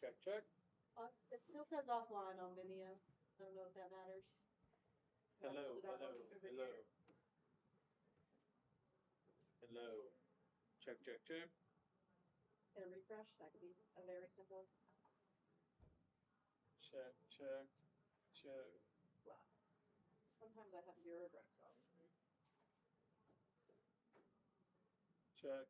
Check, check. It still says offline on Vimeo. I don't know if that matters. I Hello, pulled it up hello, over hello, here. hello. Check, check, check. Hit a refresh. That could be a very simple. Check, check, check. Wow. Sometimes I have zero regrets, honestly. Check.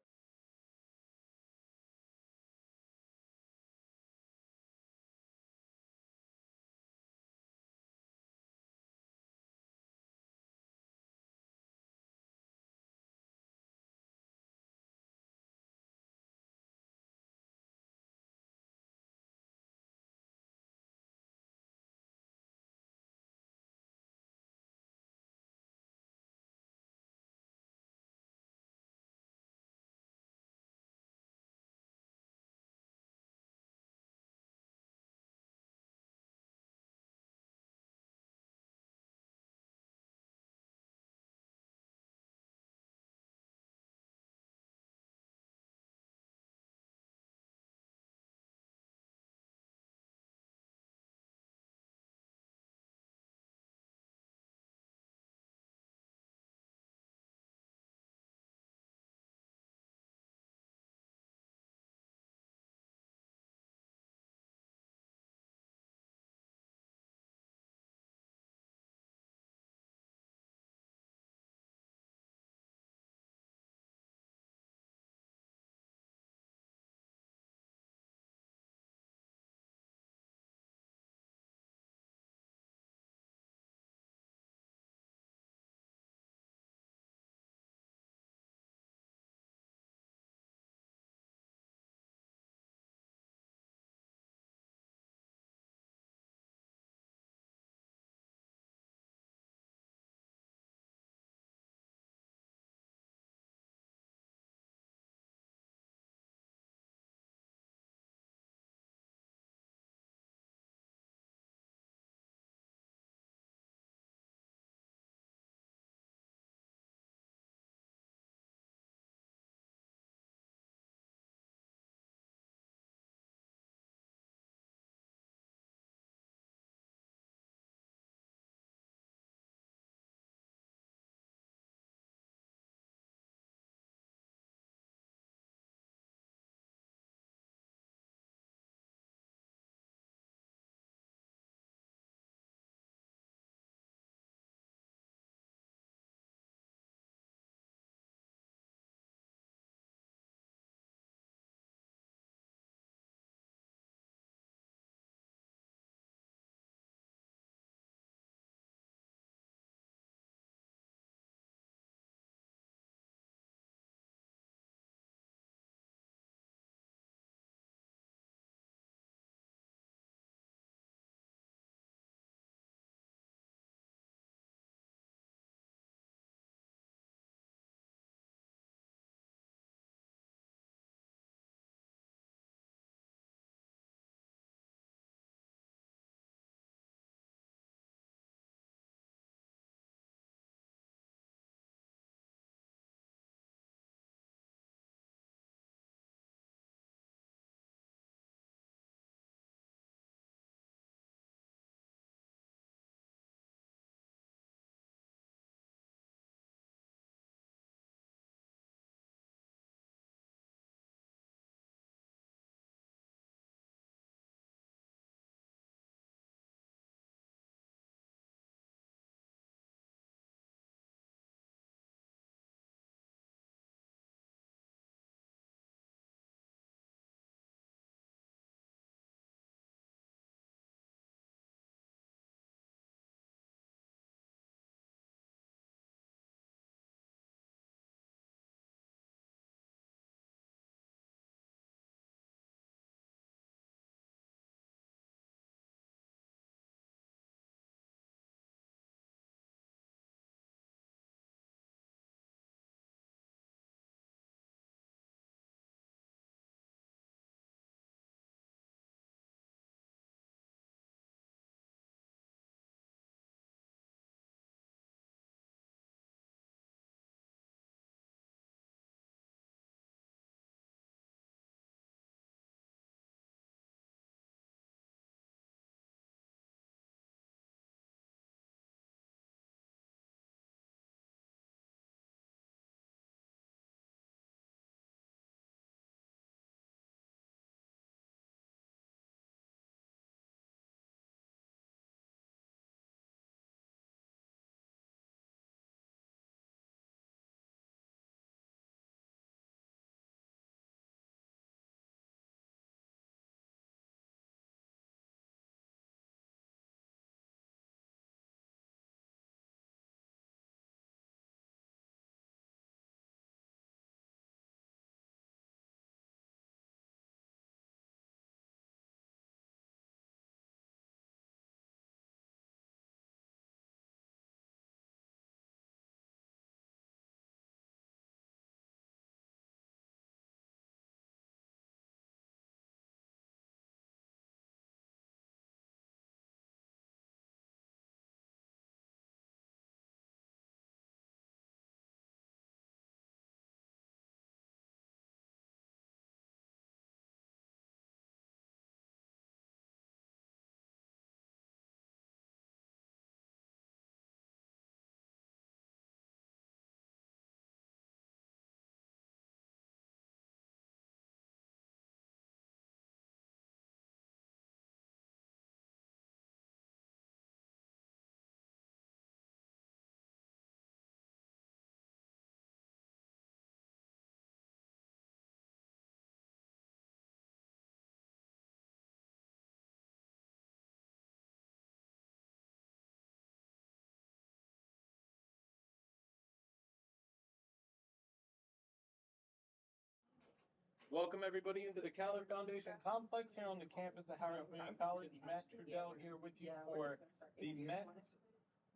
Welcome everybody into the Caller Foundation Complex here on the campus of Howard Community College. Matt Trudell here with you for the men's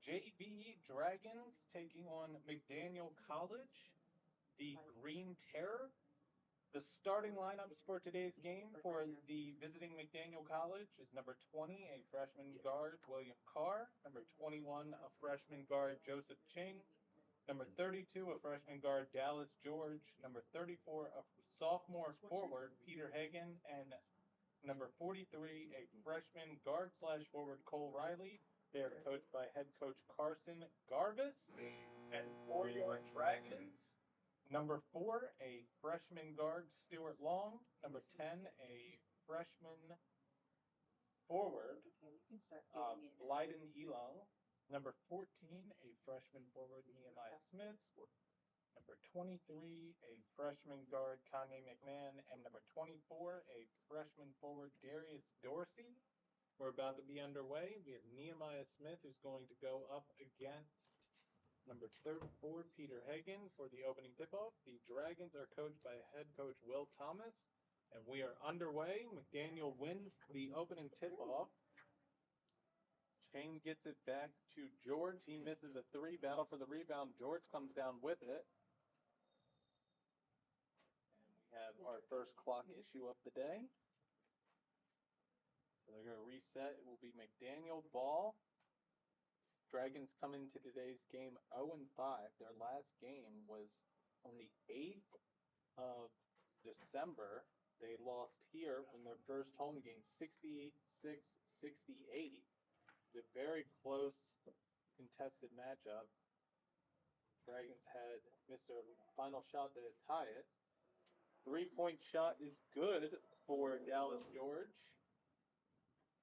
JV Dragons taking on McDaniel College, the Green Terror. The starting lineups for today's game for the visiting McDaniel College is number 20, a freshman guard, William Carr. Number 21, a freshman guard, Joseph Ching. Number 32, a freshman guard, Dallas George. Number 34, a sophomore forward, Peter Hagan. And number 43, a freshman guard slash forward, Cole Riley. They are coached by head coach Carson Garvis. And for your Dragons, number 4, a freshman guard, Stuart Long. Number 10, a freshman forward, Blyden Elang. Number 14, a freshman forward, Nehemiah Smith. Number 23, a freshman guard, Kanye McMahon. And number 24, a freshman forward, Darius Dorsey. We're about to be underway. We have Nehemiah Smith, who's going to go up against number 34, Peter Hagan, for the opening tip-off. The Dragons are coached by head coach Will Thomas. And we are underway. McDaniel wins the opening tip-off. Shane gets it back to George. He misses a 3. Battle for the rebound. George comes down with it. And we have our first clock issue of the day. So they're going to reset. It will be McDaniel ball. Dragons come into today's game 0-5. Their last game was on the 8th of December. They lost here in their first home game, 68-68. It's a very close, contested matchup. Dragons had missed their final shot to tie it. 3-point shot is good for Dallas George.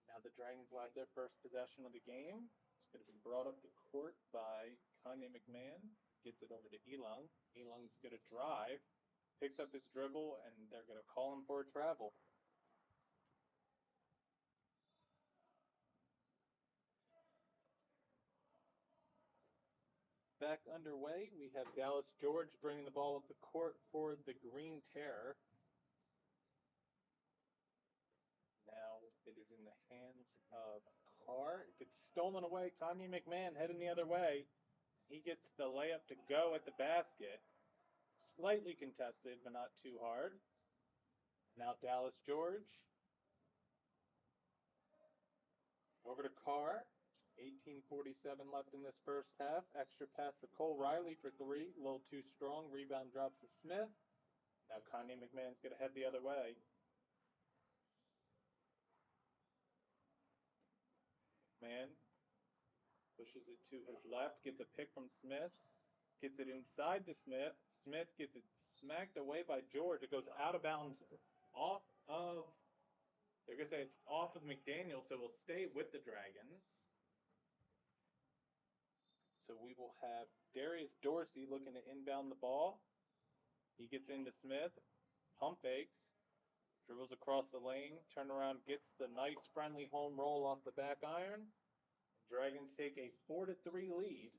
Now the Dragons will have their first possession of the game. It's going to be brought up the court by Kanye McMahon. Gets it over to Elang. Elang's going to drive, picks up his dribble, and they're going to call him for a travel. Back underway, we have Dallas George bringing the ball up the court for the Green Terror. Now it is in the hands of Carr. It gets stolen away. Kanye McMahon heading the other way. He gets the layup to go at the basket. Slightly contested, but not too hard. Now Dallas George. Over to Carr. 18:47 left in this first half. Extra pass to Cole Riley for 3. A little too strong. Rebound drops to Smith. Now Kanye McMahon's going to head the other way. McMahon pushes it to his left. Gets a pick from Smith. Gets it inside to Smith. Smith gets it smacked away by George. It goes out of bounds off of, they're going to say it's off of McDaniel, so we'll stay with the Dragons. So we will have Darius Dorsey looking to inbound the ball. He gets into Smith, pump fakes, dribbles across the lane, turn around, gets the nice friendly home roll off the back iron. Dragons take a 4-3 lead.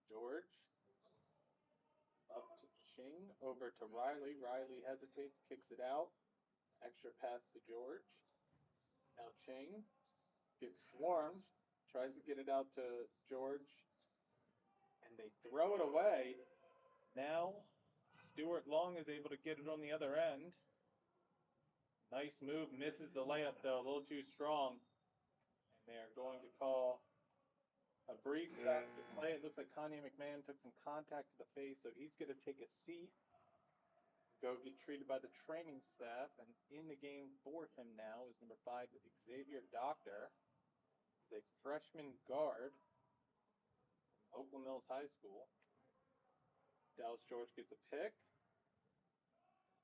George up to Ching, over to Riley. Riley hesitates, kicks it out. Extra pass to George. Now Ching gets swarmed, tries to get it out to George, and they throw it away. Now Stuart Long is able to get it on the other end. Nice move, misses the layup though, a little too strong. And they are going to call a brief stop to play. It looks like Kanye McMahon took some contact to the face, so he's going to take a seat, go get treated by the training staff. And in the game for him now is number 5, Xavier Doctor. He's a freshman guard from Oakland Mills High School. Dallas George gets a pick.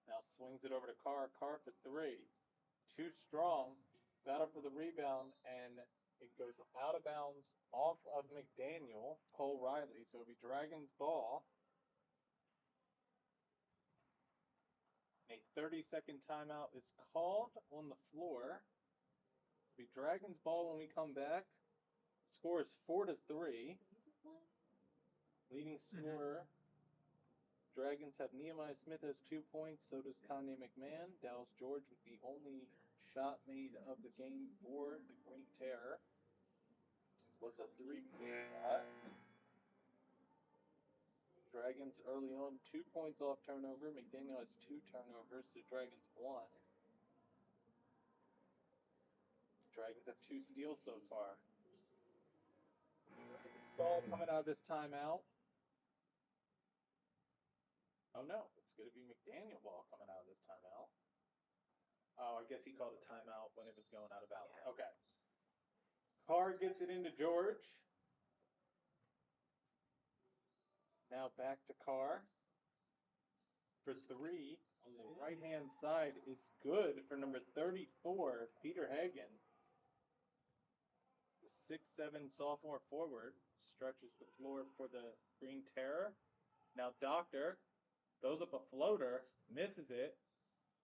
Now swings it over to Carr. Carr for 3. Too strong. Battle for the rebound, and it goes out of bounds off of McDaniel, Cole Riley. So it'll be Dragons ball. A 30-second timeout is called on the floor. It'll be Dragons ball when we come back. The score is 4-3. Leading scorer, Dragons have Nehemiah Smith has 2 points, so does Kanye McMahon. Dallas George with the only shot made of the game for the Green Terror was a 3-point shot. Dragons early on, 2 points off turnover. McDaniel has 2 turnovers. The Dragons 1. Dragons have 2 steals so far. Ball coming out of this timeout. Oh no, it's going to be McDaniel ball coming out of this timeout. Oh, I guess he called a timeout when it was going out of bounds. Okay. Carr gets it into George. Now back to Carr. For 3 on the right-hand side is good for number 34, Peter Hagen. The 6'7" sophomore forward stretches the floor for the Green Terror. Now Doctor throws up a floater, misses it,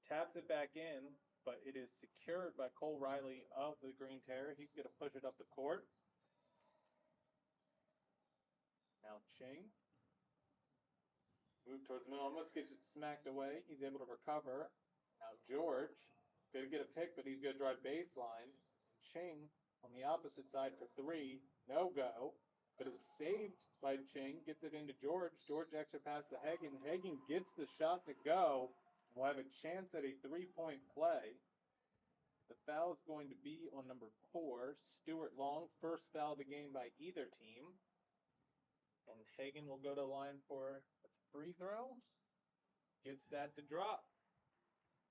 taps it back in, but it is secured by Cole Riley of the Green Terror. He's going to push it up the court. Now Ching. Move towards the middle, almost gets it smacked away. He's able to recover. Now George, going to get a pick, but he's going to drive baseline. Ching on the opposite side for 3, no go. But it's saved by Ching, gets it into George. George extra pass to Hagen. Hagen gets the shot to go. We'll have a chance at a 3-point play. The foul is going to be on number 4, Stuart Long. First foul of the game by either team. And Hagen will go to the line for a free throw. Gets that to drop.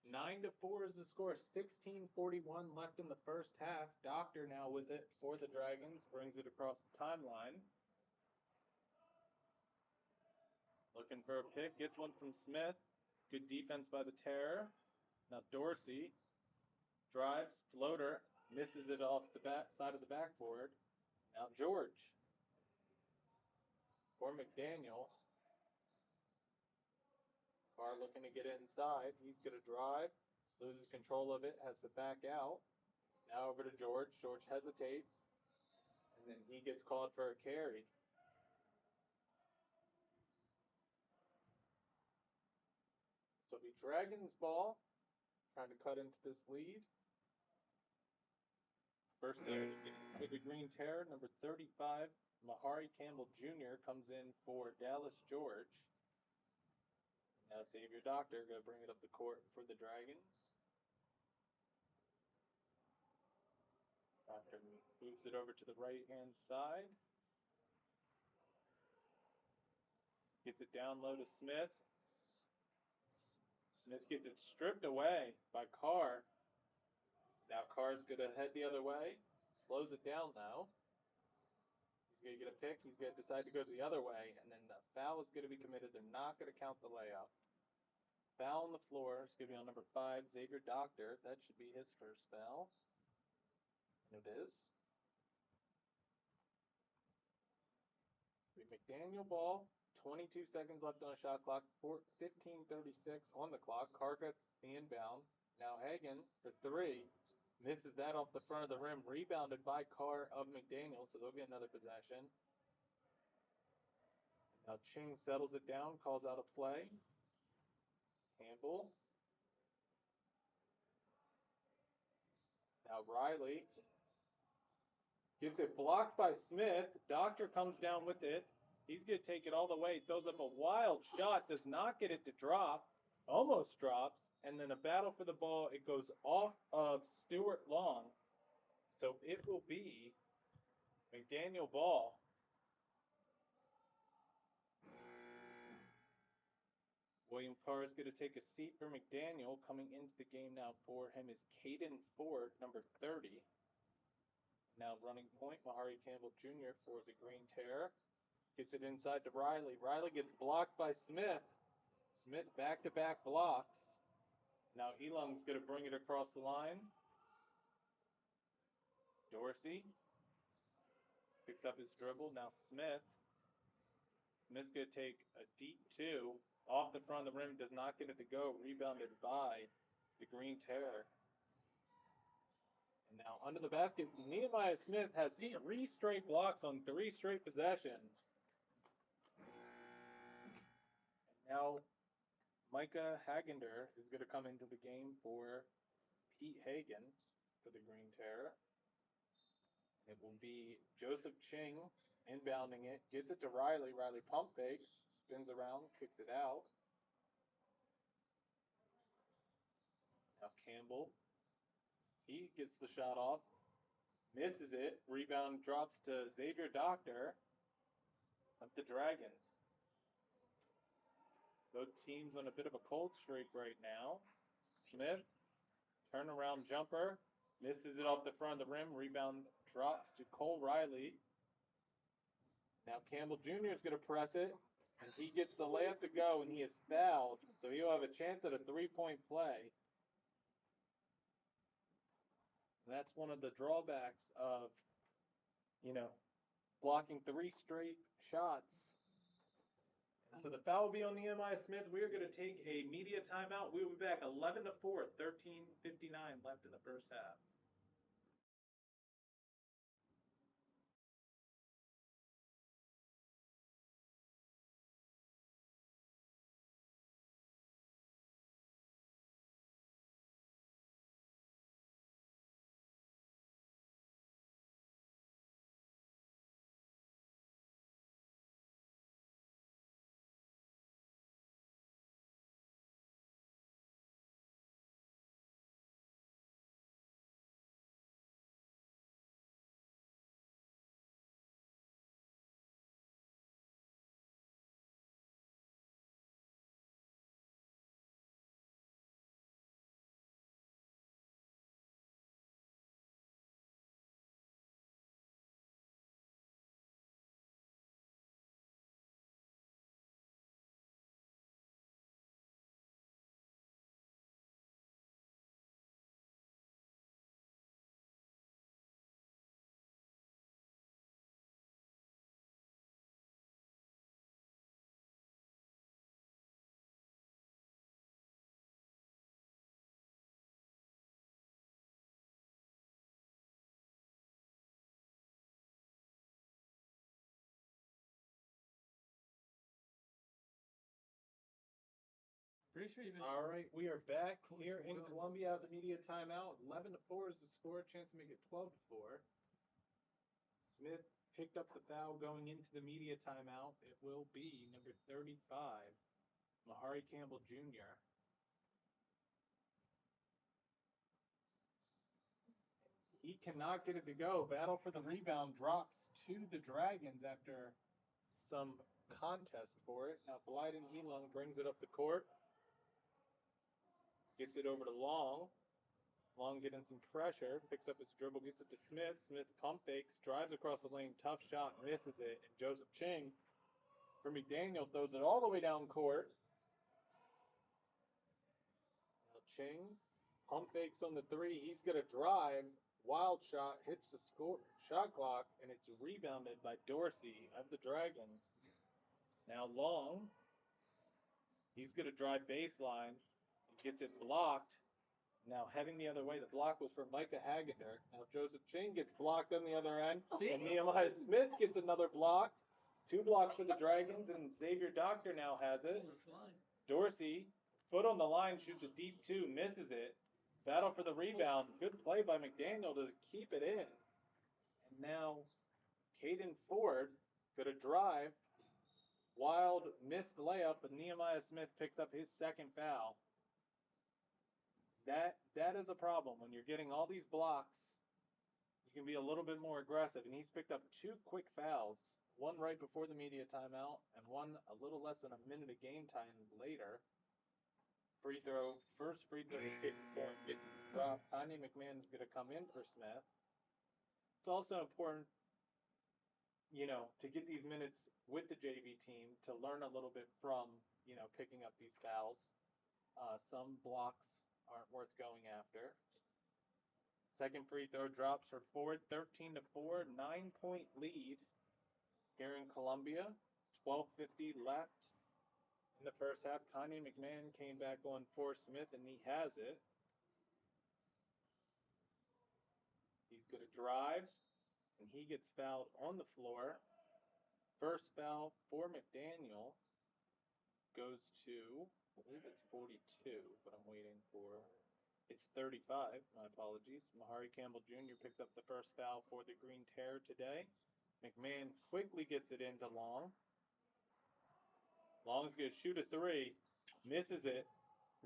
9-4 is the score. 16:41 left in the first half. Doctor now with it for the Dragons. Brings it across the timeline. Looking for a pick. Gets one from Smith. Good defense by the Terror. Now Dorsey drives. Floater. Misses it off the back side of the backboard. Now George. For McDaniel. Carr looking to get inside. He's going to drive. Loses control of it. Has to back out. Now over to George. George hesitates. And then he gets called for a carry. So it'll be Dragons ball. Trying to cut into this lead. First with the Green Terror, number 35, Mahari Campbell Jr. comes in for Dallas George. Now Xavier Doctor going to bring it up the court for the Dragons. Doctor moves it over to the right-hand side. Gets it down low to Smith. Smith gets it stripped away by Carr. Now Carr's going to head the other way. Slows it down now. He's going to get a pick. He's going to decide to go the other way. And then the foul is going to be committed. They're not going to count the layup. Foul on the floor. It's going to be on number 5, Xavier Doctor. That should be his first foul. And it is. McDaniel ball. 22 seconds left on the shot clock. 15:36 on the clock. Carr gets the inbound. Now Hagen for 3. Misses that off the front of the rim. Rebounded by Carr of McDaniel. So there'll be another possession. Now Ching settles it down. Calls out a play. Handball. Now Riley gets it blocked by Smith. Doctor comes down with it. He's going to take it all the way. Throws up a wild shot. Does not get it to drop. Almost drops. And then a battle for the ball. It goes off of Stuart Long. So it will be McDaniel ball. William Carr is going to take a seat for McDaniel. Coming into the game now for him is Caden Ford, number 30. Now running point, Mahari Campbell Jr. for the Green Terror. Gets it inside to Riley. Riley gets blocked by Smith. Smith back-to-back blocks. Now Elung's going to bring it across the line. Dorsey picks up his dribble. Now Smith. Smith's going to take a deep 2. Off the front of the rim. Does not get it to go. Rebounded by the Green Terror. And now under the basket, Nehemiah Smith has 3 straight blocks on 3 straight possessions. And Now, Micah Hagender is going to come into the game for Pete Hagen for the Green Terror. It will be Joseph Ching inbounding it, gets it to Riley. Riley pump fakes, spins around, kicks it out. Now Campbell, he gets the shot off, misses it. Rebound drops to Xavier Doctor of the Dragons. Both teams on a bit of a cold streak right now. Smith, turnaround jumper, misses it off the front of the rim. Rebound drops to Cole Riley. Now Campbell Jr. is going to press it, and he gets the layup to go, and he is fouled, so he'll have a chance at a three-point play. And that's one of the drawbacks of, blocking 3 straight shots. So the foul will be on Nehemiah Smith. We are going to take a media timeout. We will be back 11-4, 13:59 left in the first half. Pretty sure you've All right, we are back here in Columbia at the media timeout. 11-4 is the score. Chance to make it 12-4. Smith picked up the foul going into the media timeout. It will be number 35, Mahari Campbell Jr. He cannot get it to go. Battle for the rebound drops to the Dragons after some contest for it. Now Blyden Elung brings it up the court. Gets it over to Long. Long getting some pressure. Picks up his dribble, gets it to Smith. Smith pump fakes, drives across the lane. Tough shot, misses it. And Joseph Ching for McDaniel throws it all the way down court. Now Ching pump fakes on the 3. He's going to drive. Wild shot hits the shot clock, and it's rebounded by Dorsey of the Dragons. Now Long, he's going to drive baseline. He gets it blocked. Now heading the other way, the block was for Micah Hagender. Now Joseph Ching gets blocked on the other end, and Nehemiah Smith gets another block. 2 blocks for the Dragons, and Xavier Doctor now has it. Dorsey, foot on the line, shoots a deep 2, misses it. Battle for the rebound. Good play by McDaniel to keep it in. And now Caden Ford going to drive. Wild missed layup, but Nehemiah Smith picks up his second foul. That is a problem. When you're getting all these blocks, you can be a little bit more aggressive. And he's picked up 2 quick fouls, one right before the media timeout and one a little less than a minute of game time later. First free throw hit for him, gets dropped. Kanye McMahon is going to come in for Smith. It's also important, to get these minutes with the JV team to learn a little bit from, picking up these fouls. Some blocks aren't worth going after. Second free throw drops for Ford, 13-4, 9-point lead here in Columbia. 12:50 left in the first half. Kanye McMahon came back on for Smith, and he has it. He's going to drive, and he gets fouled on the floor. First foul for McDaniel. goes to, I believe it's 42, but I'm waiting for. It's 35. My apologies. Mahari Campbell Jr. picks up the first foul for the Green Terror today. McMahon quickly gets it into Long. Long's going to shoot a three. Misses it.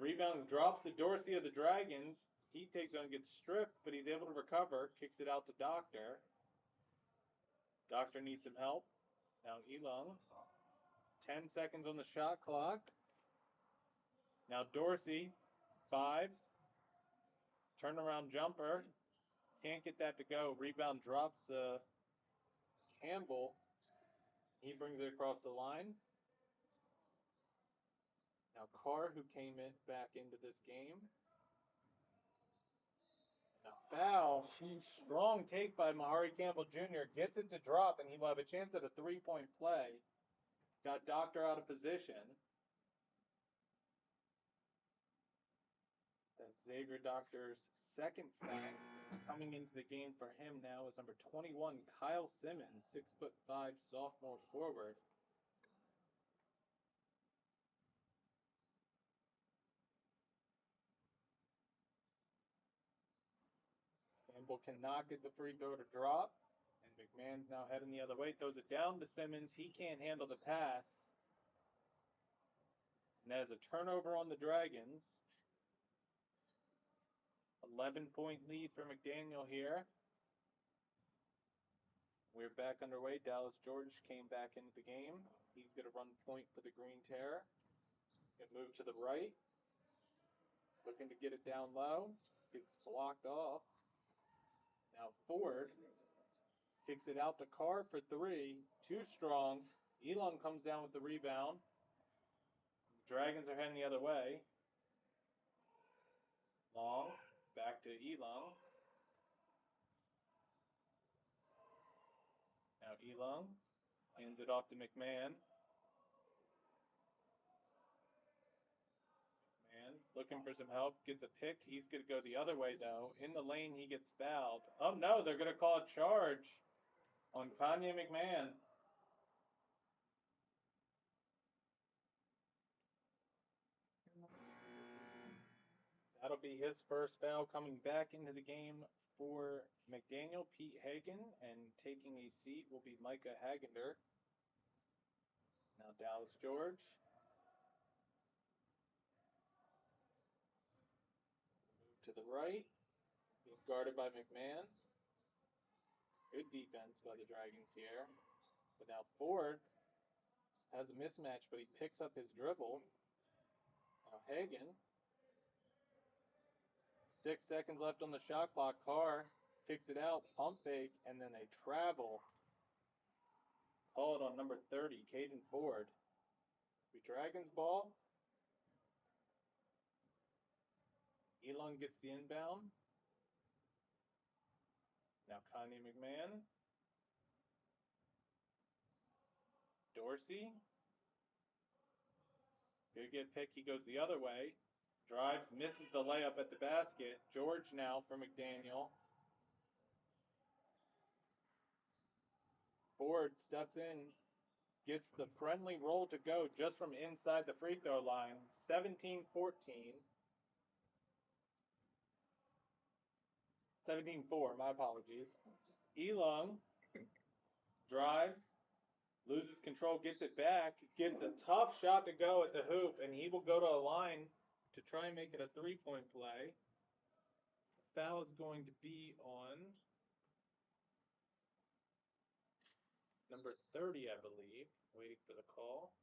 Rebound drops to Dorsey of the Dragons. He takes on, gets stripped, but he's able to recover. Kicks it out to Doctor. Doctor needs some help. Now Elong. 10 seconds on the shot clock. Now Dorsey. 5. Turnaround jumper. Can't get that to go. Rebound drops Campbell. He brings it across the line. Now Carr, who came in back into this game. Now foul. Strong take by Mahari Campbell Jr. Gets it to drop, and he will have a chance at a three-point play. Got Doctor out of position. That's Xavier Doctor's second foul. Coming into the game for him now is number 21, Kyle Simmons, 6'5" sophomore forward. Campbell cannot get the free throw to drop. And McMahon's now heading the other way. Throws it down to Simmons. He can't handle the pass. And that is a turnover on the Dragons. 11-point lead for McDaniel here. We're back underway. Dallas George came back into the game. He's going to run point for the Green Terror. Going to move to the right. Looking to get it down low. Gets blocked off. Now Ford kicks it out to Carr for three. Too strong. Elon comes down with the rebound. Dragons are heading the other way. Long. Back to Elon. Now Elon hands it off to McMahon. McMahon looking for some help. Gets a pick. He's going to go the other way, though. In the lane, he gets fouled. Oh, no. They're going to call a charge on Kanye McMahon. That'll be his first foul coming back into the game for McDaniel. Pete Hagen, and taking a seat will be Micah Hagender. Now Dallas George. Move to the right. He's guarded by McMahon. Good defense by the Dragons here. But now Ford has a mismatch, but he picks up his dribble. Now Hagen. 6 seconds left on the shot clock. Carr kicks it out, pump fake, and then they travel. Call it on number 30, Caden Ford. The Dragons ball. Elon gets the inbound. Now Kanye McMahon. Dorsey. Good get pick. He goes the other way. Drives, misses the layup at the basket. George now for McDaniel. Ford steps in, gets the friendly roll to go just from inside the free throw line. 17-14. 17-4, my apologies. Elong drives, loses control, gets it back, gets a tough shot to go at the hoop, and he will go to a line to try and make it a three-point play. Foul is going to be on number 30, I believe. Waiting for the call.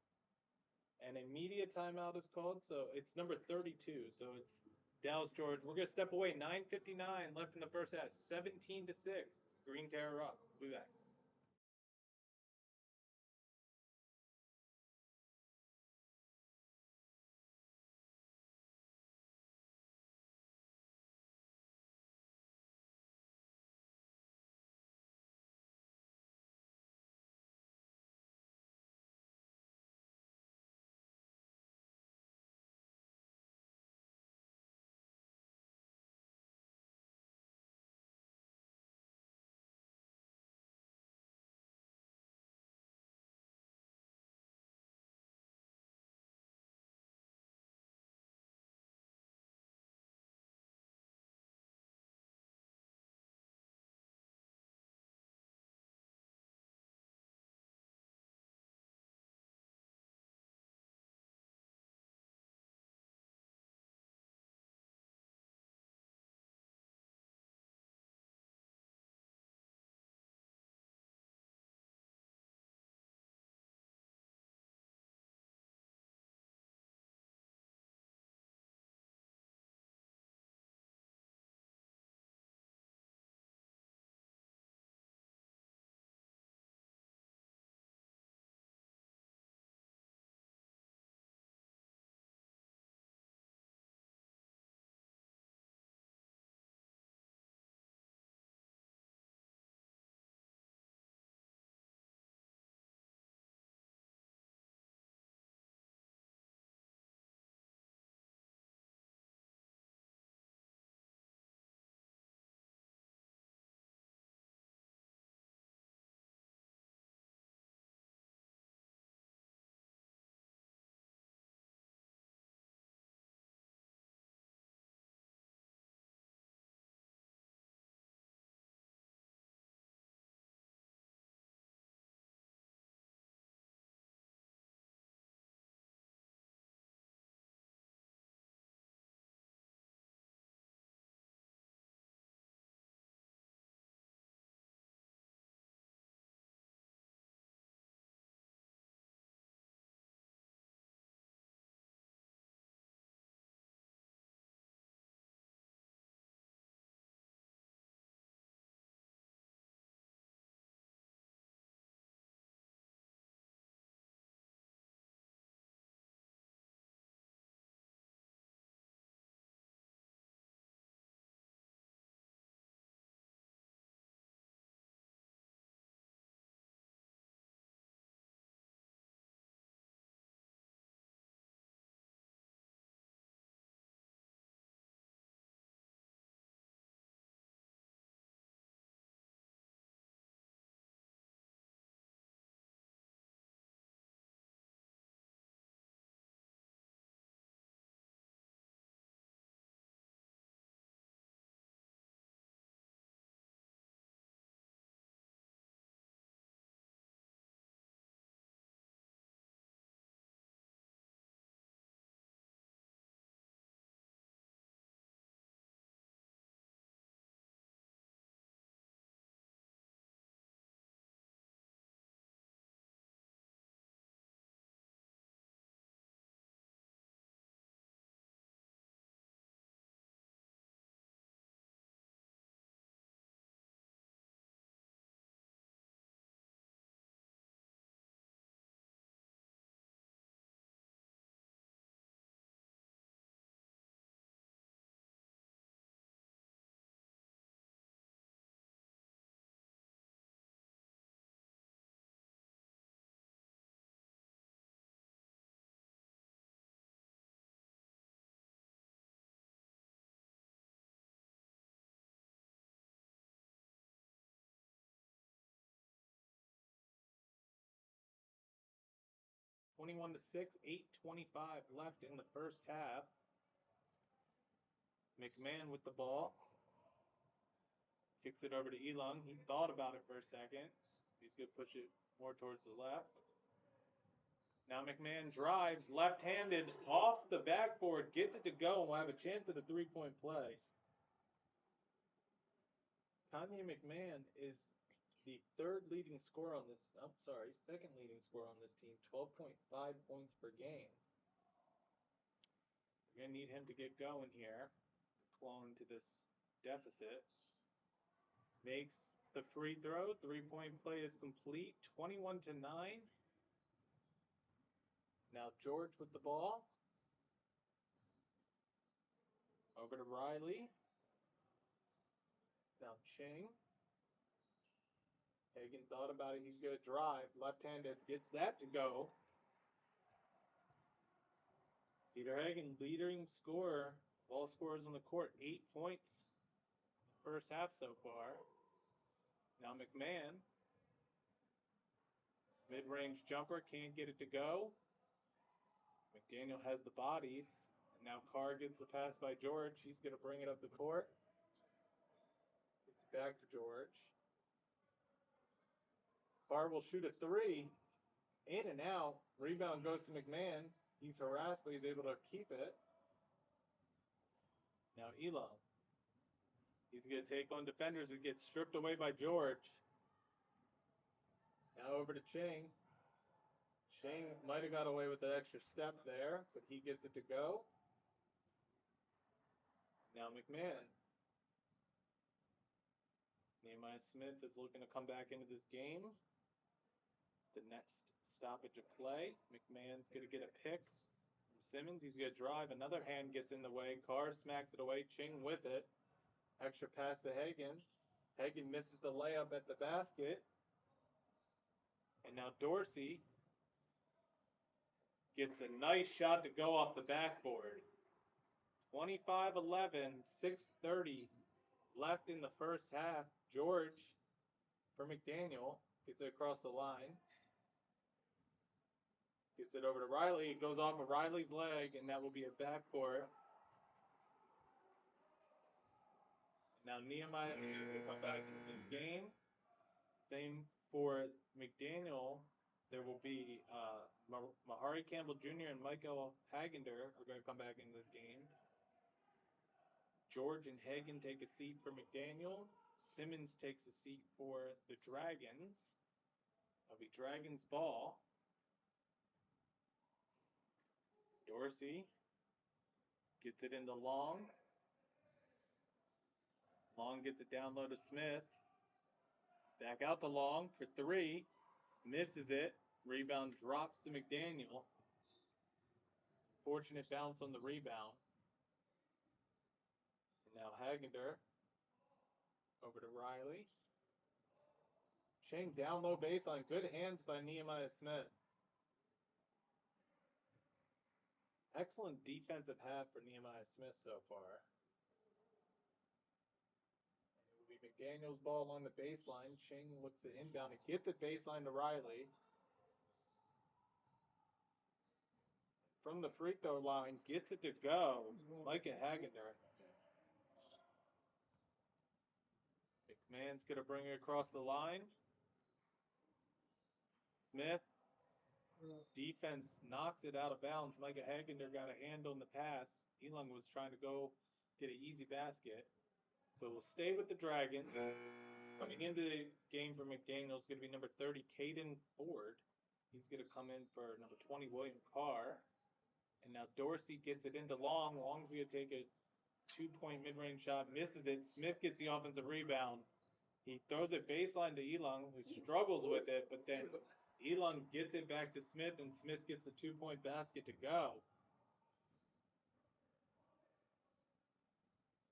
An immediate timeout is called, so it's number 32. So it's Dallas George. We're going to step away. 9:59 left in the first half. 17-6. Green Terror up. We'll be back. 21-6, 8:25 left in the first half. McMahon with the ball. Kicks it over to Elon. He thought about it for a second. He's going to push it more towards the left. Now McMahon drives left-handed off the backboard, gets it to go, and will have a chance at a three-point play. Kanye McMahon is the second leading scorer on this team, 12.5 points per game. We're going to need him to get going here, claw into this deficit. Makes the free throw. Three-point play is complete. 21-9. Now George with the ball. Over to Riley. Now Ching. Hagan thought about it. He's going to drive. Left-handed. Gets that to go. Peter Hagan, leading scorer. All scorers on the court. 8 points. First half so far. Now McMahon. Mid-range jumper. Can't get it to go. McDaniel has the bodies. And now Carr gets the pass by George. He's going to bring it up the court. It's back to George. Carr will shoot a three. In and out. Rebound goes to McMahon. He's harassed, but he's able to keep it. Now Elam. He's going to take on defenders and get stripped away by George. Now over to Ching. Ching might have got away with an extra step there, but he gets it to go. Now McMahon. Nehemiah Smith is looking to come back into this game. The next stoppage of play. McMahon's going to get a pick from Simmons. He's going to drive. Another hand gets in the way. Carr smacks it away. Ching with it. Extra pass to Hagan. Hagan misses the layup at the basket. And now Dorsey gets a nice shot to go off the backboard. 25-11, 6:30 left in the first half. George for McDaniel gets it across the line. Gets it over to Riley. It goes off of Riley's leg, and that will be a backcourt. Now Nehemiah will come back into this game. Same for McDaniel. There will be Mahari Campbell Jr. and Michael Hagender are going to come back into this game. George and Hagan take a seat for McDaniel. Simmons takes a seat for the Dragons. It'll be Dragons ball. Dorsey gets it into Long. Long gets it down low to Smith. Back out to Long for three. Misses it. Rebound drops to McDaniel. Fortunate bounce on the rebound. And now Hagender over to Riley. Chang down low baseline. Good hands by Nehemiah Smith. Excellent defensive half for Nehemiah Smith so far. It will be McDaniel's ball along the baseline. Chang looks at inbound. It gets it baseline to Riley. From the free throw line, gets it to go. Micah Hagender. McMahon's going to bring it across the line. Smith. Defense knocks it out of bounds. Micah Hagender got a hand on the pass. Elung was trying to go get an easy basket. So we'll stay with the Dragons. Coming into the game for McDaniel is going to be number 30, Caden Ford. He's going to come in for number 20, William Carr. And now Dorsey gets it into Long. Long's going to take a two-point mid-range shot, misses it. Smith gets the offensive rebound. He throws it baseline to Elung, who struggles with it, but then Elung gets it back to Smith, and Smith gets a two-point basket to go.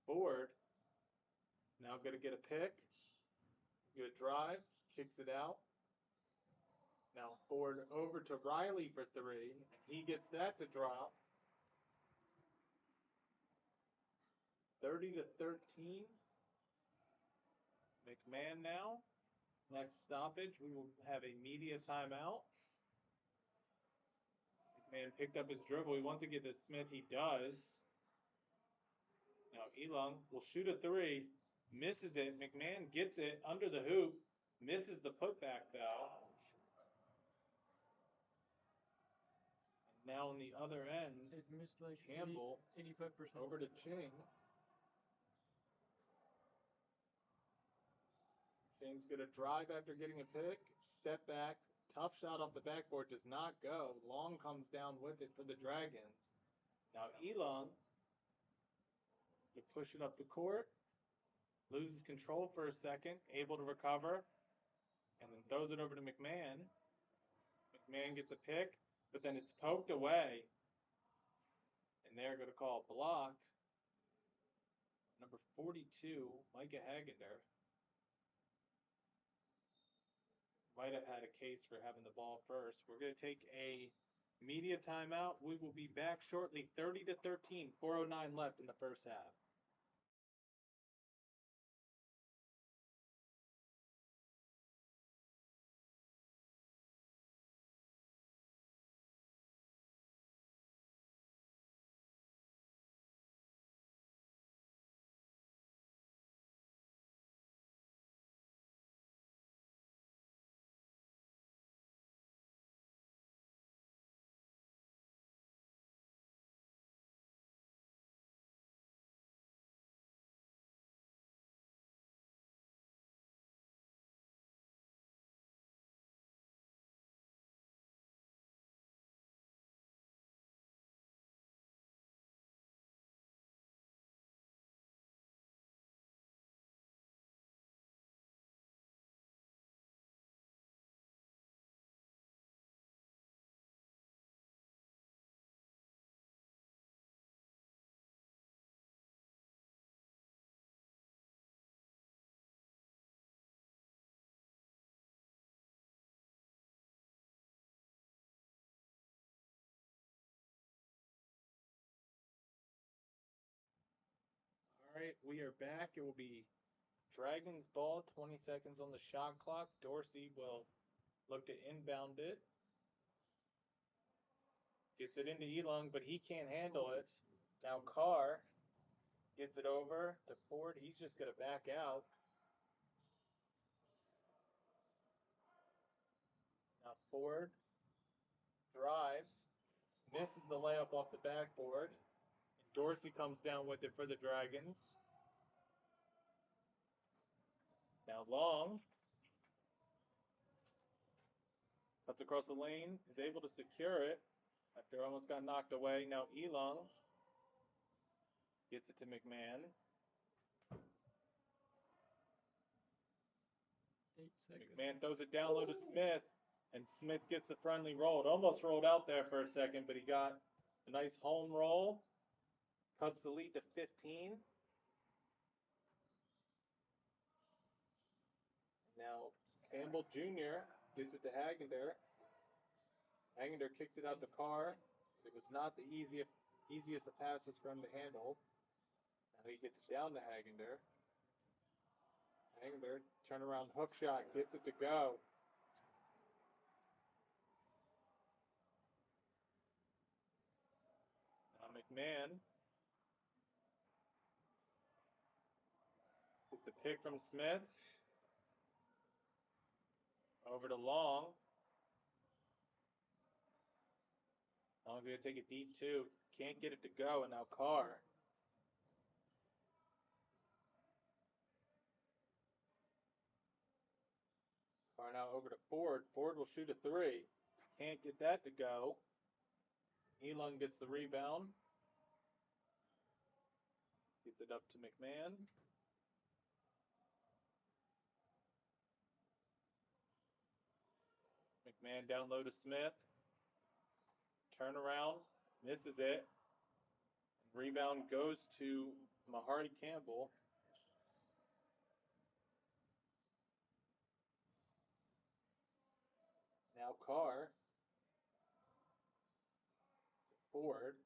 Ford now going to get a pick. Good drive, kicks it out. Now Ford over to Riley for three. He gets that to drop. 30-13. McMahon now. Next stoppage, we will have a media timeout. Man picked up his dribble. He wants to get to Smith. He does. Now Elung will shoot a three. Misses it. McMahon gets it under the hoop. Misses the putback though. And now on the other end, It missed like Campbell 85%. over to Ching. Ching's going to drive after getting a pick. Step back. Tough shot off the backboard. Does not go. Long comes down with it for the Dragons. Now Elung to push it up the court. Loses control for a second. Able to recover. And then throws it over to McMahon. McMahon gets a pick. But then it's poked away. And they're going to call a block. Number 42, Micah Hagender, might have had a case for having the ball first. We're going to take a media timeout. We will be back shortly. 30-13, 4:09 left in the first half. All right, we are back. It will be Dragons ball, 20 seconds on the shot clock. Dorsey will look to inbound it. Gets it into Elung, but he can't handle it. Now Carr gets it over to Ford. He's just going to back out. Now Ford drives, misses the layup off the backboard. And Dorsey comes down with it for the Dragons. Now Long cuts across the lane, is able to secure it after almost got knocked away. Now Elung gets it to McMahon. 8 seconds. McMahon throws it down low to Smith, and Smith gets a friendly roll. It almost rolled out there for a second, but he got a nice home roll. Cuts the lead to 15. Now Campbell Jr. gets it to Hagender. Hagender kicks it out the car. It was not the easiest of passes for him to handle. Now he gets down to Hagender. Hagender, turnaround hook shot, gets it to go. Now McMahon gets a pick from Smith. Over to Long. Long's going to take it deep too. Can't get it to go, and now Carr. Carr now over to Ford. Ford will shoot a three. Can't get that to go. Elung gets the rebound. Gets it up to McMahon. McMahon down low to Smith. Turnaround. Misses it. Rebound goes to Mahari Campbell. Now Carr. Ford.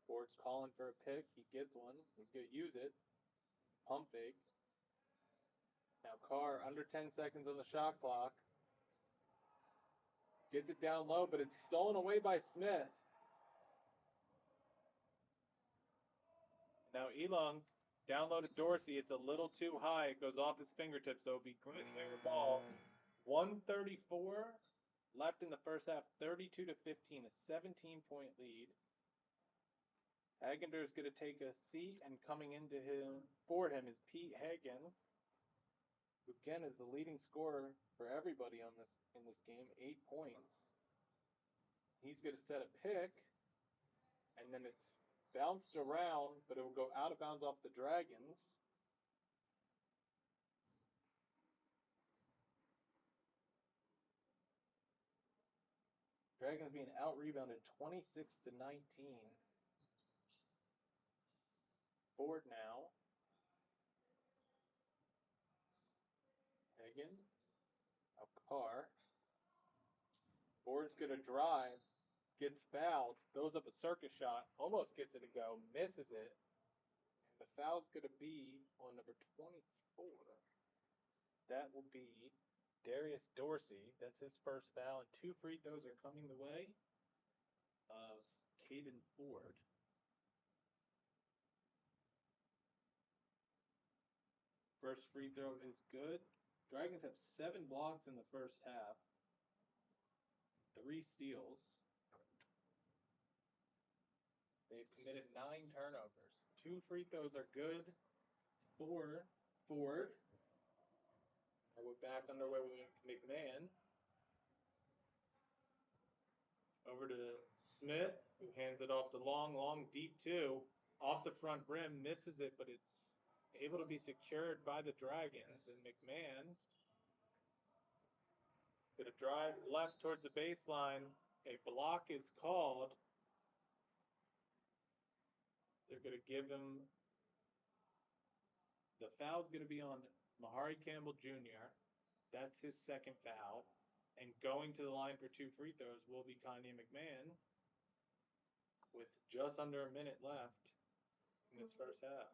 Ford's calling for a pick. He gets one. He's going to use it. Pump fake. Now Carr under 10 seconds on the shot clock. Gets it down low, but it's stolen away by Smith. Now Elong down low to Dorsey. It's a little too high. It goes off his fingertips, so it'll be clear ball. 1:34 left in the first half. 32-15, a 17-point lead. Hagender's going to take a seat, and coming into him for him is Pete Hagen, who again is the leading scorer for everybody on this in this game, 8 points. He's going to set a pick, and then it's bounced around, but it will go out of bounds off the Dragons. Dragons being out-rebounded 26-19. Ford now. Hagen. Now Carr. Ford's going to drive. Gets fouled. Throws up a circus shot. Almost gets it to go. Misses it. And the foul's going to be on number 24. That will be Darius Dorsey. That's his first foul. And 2 free throws are coming the way of Caden Ford. First free throw is good. Dragons have 7 blocks in the first half. 3 steals. They've committed 9 turnovers. 2 free throws are good for Ford. And we're back underway with McMahon. Over to Smith, who hands it off to Long, deep 2. Off the front rim, misses it, but it's able to be secured by the Dragons. And McMahon going to drive left towards the baseline. A block is called. They're going to give him. The foul's going to be on Mahari Campbell Jr. That's his second foul. And going to the line for 2 free throws will be Kanye McMahon with just under a minute left in this first half.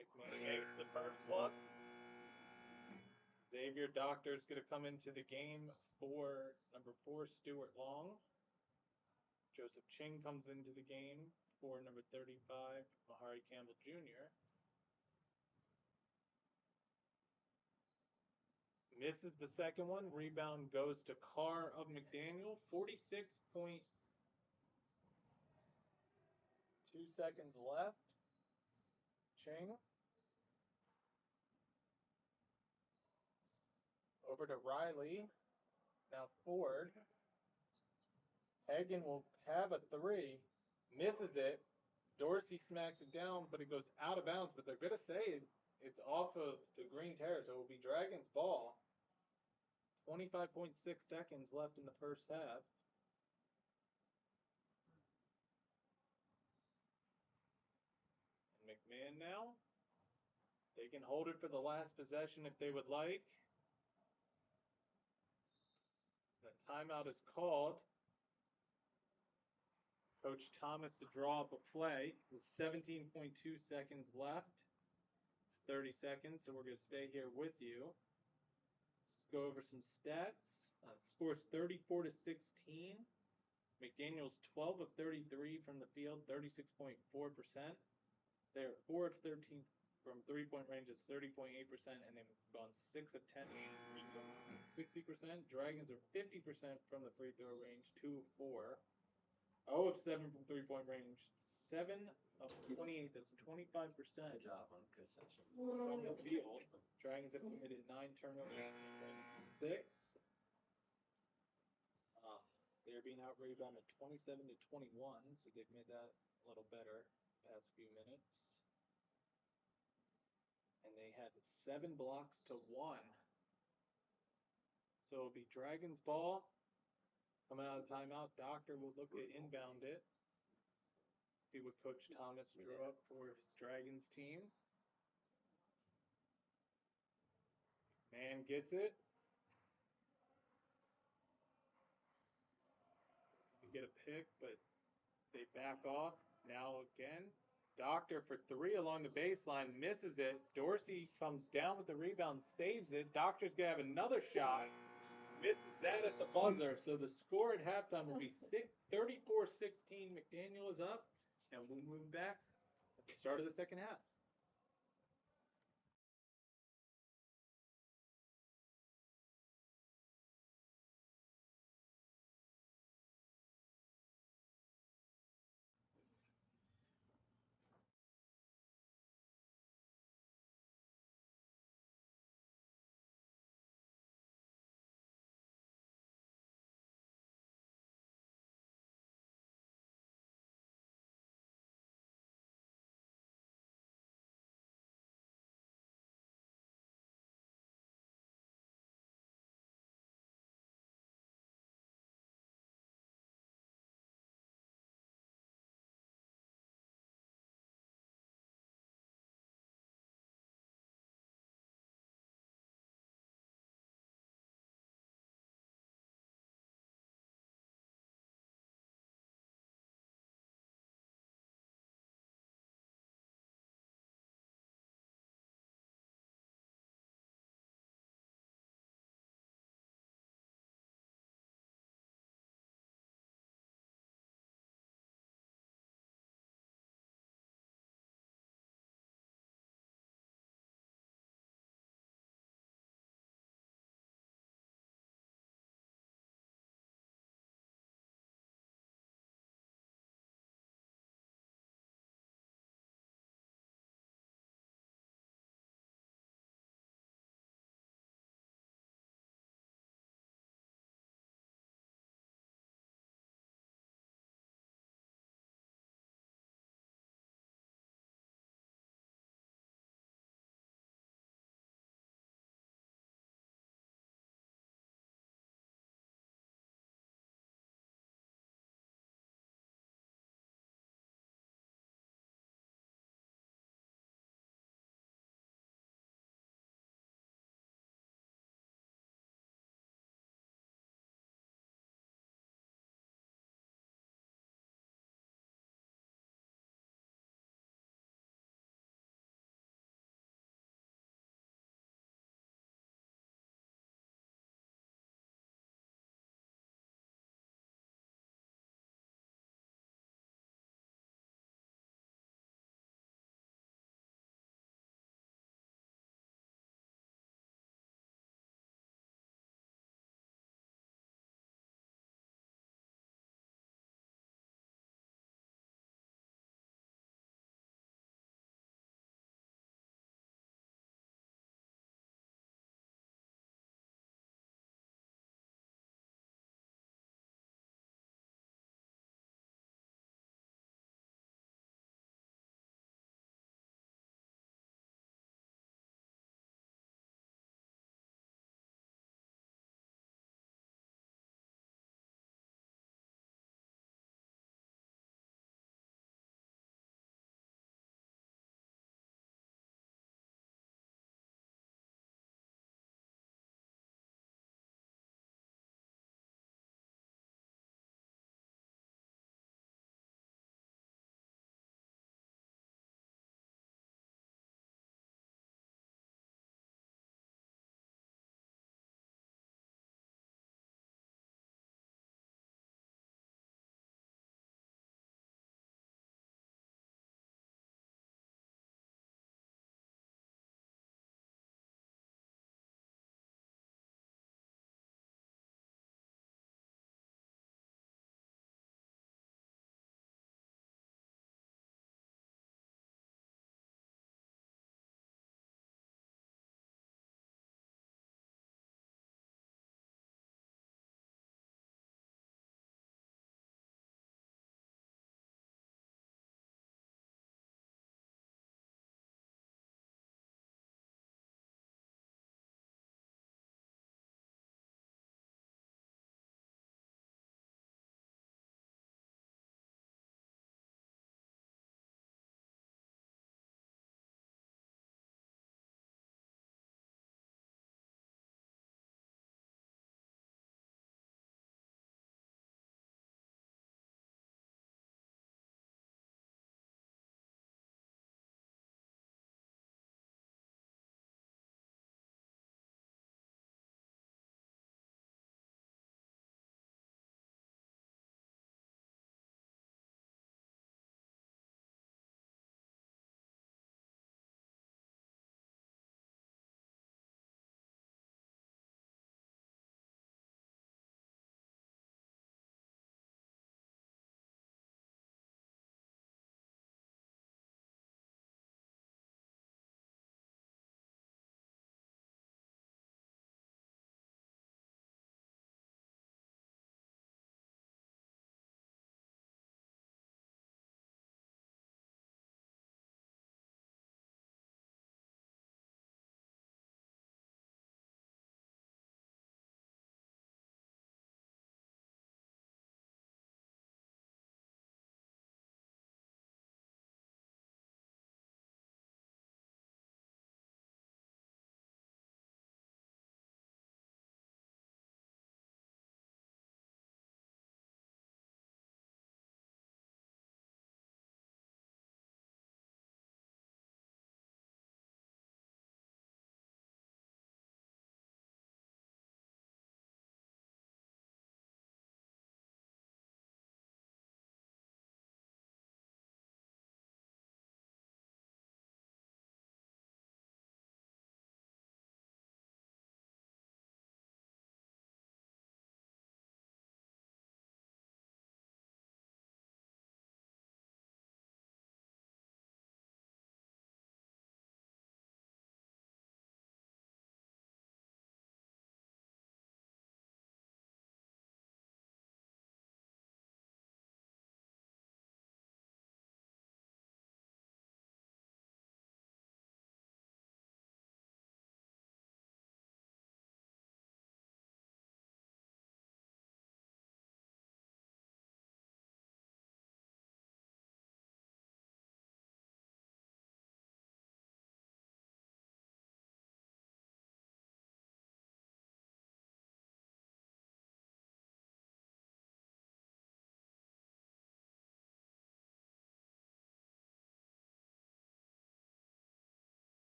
McMahon makes the first one. Xavier Doctor is going to come into the game for number 4, Stuart Long. Joseph Ching comes into the game for number 35, Mahari Campbell Jr. Misses the second one. Rebound goes to Carr of McDaniel. 46.2 seconds left. Ching. Over to Riley. Now Ford. Hagen will have a 3. Misses it. Dorsey smacks it down, but it goes out of bounds. But they're going to say it's off of the green terrace, so it will be Dragons ball. 25.6 seconds left in the first half. And McMahon now. They can hold it for the last possession if they would like. The timeout is called. Coach Thomas to draw up a play with 17.2 seconds left. It's 30 seconds, so we're going to stay here with you. Let's go over some stats. Scores 34-16. McDaniel's 12 of 33 from the field, 36.4%. They're 4 of 13 from three-point range, it's 30.8%, and they've gone 6 of 10, 60%. Dragons are 50% from the free throw range, 2 of 4. 0 of 7 from three-point range, 7 of 28. That's 25%. Good job on concession. From the field. Dragons have committed 9 turnovers, 6. They're being out-rebounded 27-21, so they've made that a little better the past few minutes. And they had 7 blocks to 1. So it'll be Dragons ball. Come out of timeout. Doctor will look to inbound it. See what Coach Thomas drew up for his Dragons team. Man gets it. You get a pick, but they back off. Now again, Doctor for three along the baseline, misses it. Dorsey comes down with the rebound, saves it. Doctor's gonna have another shot, misses that at the buzzer. So the score at halftime will be 34-16. McDaniel is up, and we'll move back at the start of the second half.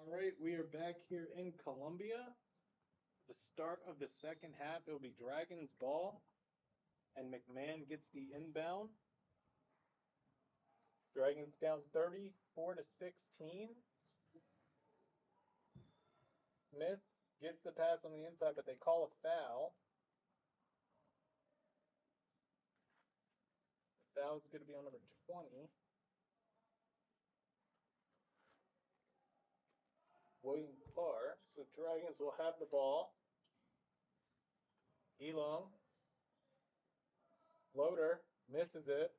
All right, we are back here in Columbia. The start of the second half, it'll be Dragons ball, and McMahon gets the inbound. Dragons down 34-16. Smith gets the pass on the inside, but they call a foul. The foul is going to be on number 20. William Clark. So Dragons will have the ball. Elong. Loader misses it.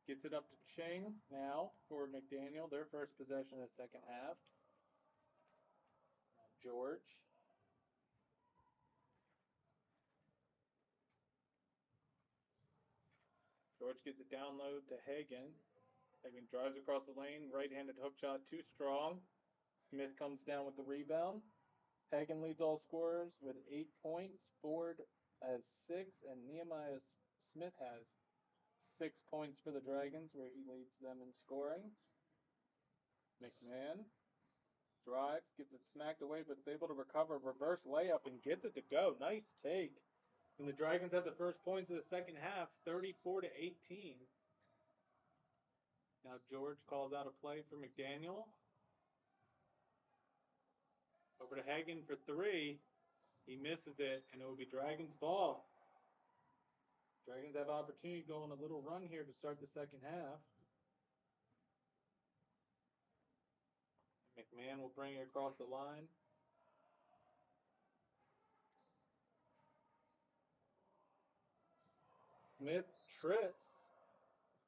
Gets it up to Ching now for McDaniel, their first possession of the second half. George. George gets a download to Hagen. Hagen drives across the lane, right-handed hook shot, too strong. Smith comes down with the rebound. Hagen leads all scorers with 8 points. Ford has 6, and Nehemiah Smith has 6 points for the Dragons, where he leads them in scoring. McMahon drives, gets it smacked away, but is able to recover, reverse layup, and gets it to go. Nice take. And the Dragons have the first points of the second half, 34-18. Now George calls out a play for McDaniel. Over to Hagen for 3. He misses it, and it will be Dragons ball. Dragons have opportunity to go on a little run here to start the second half. McMahon will bring it across the line. Smith trips.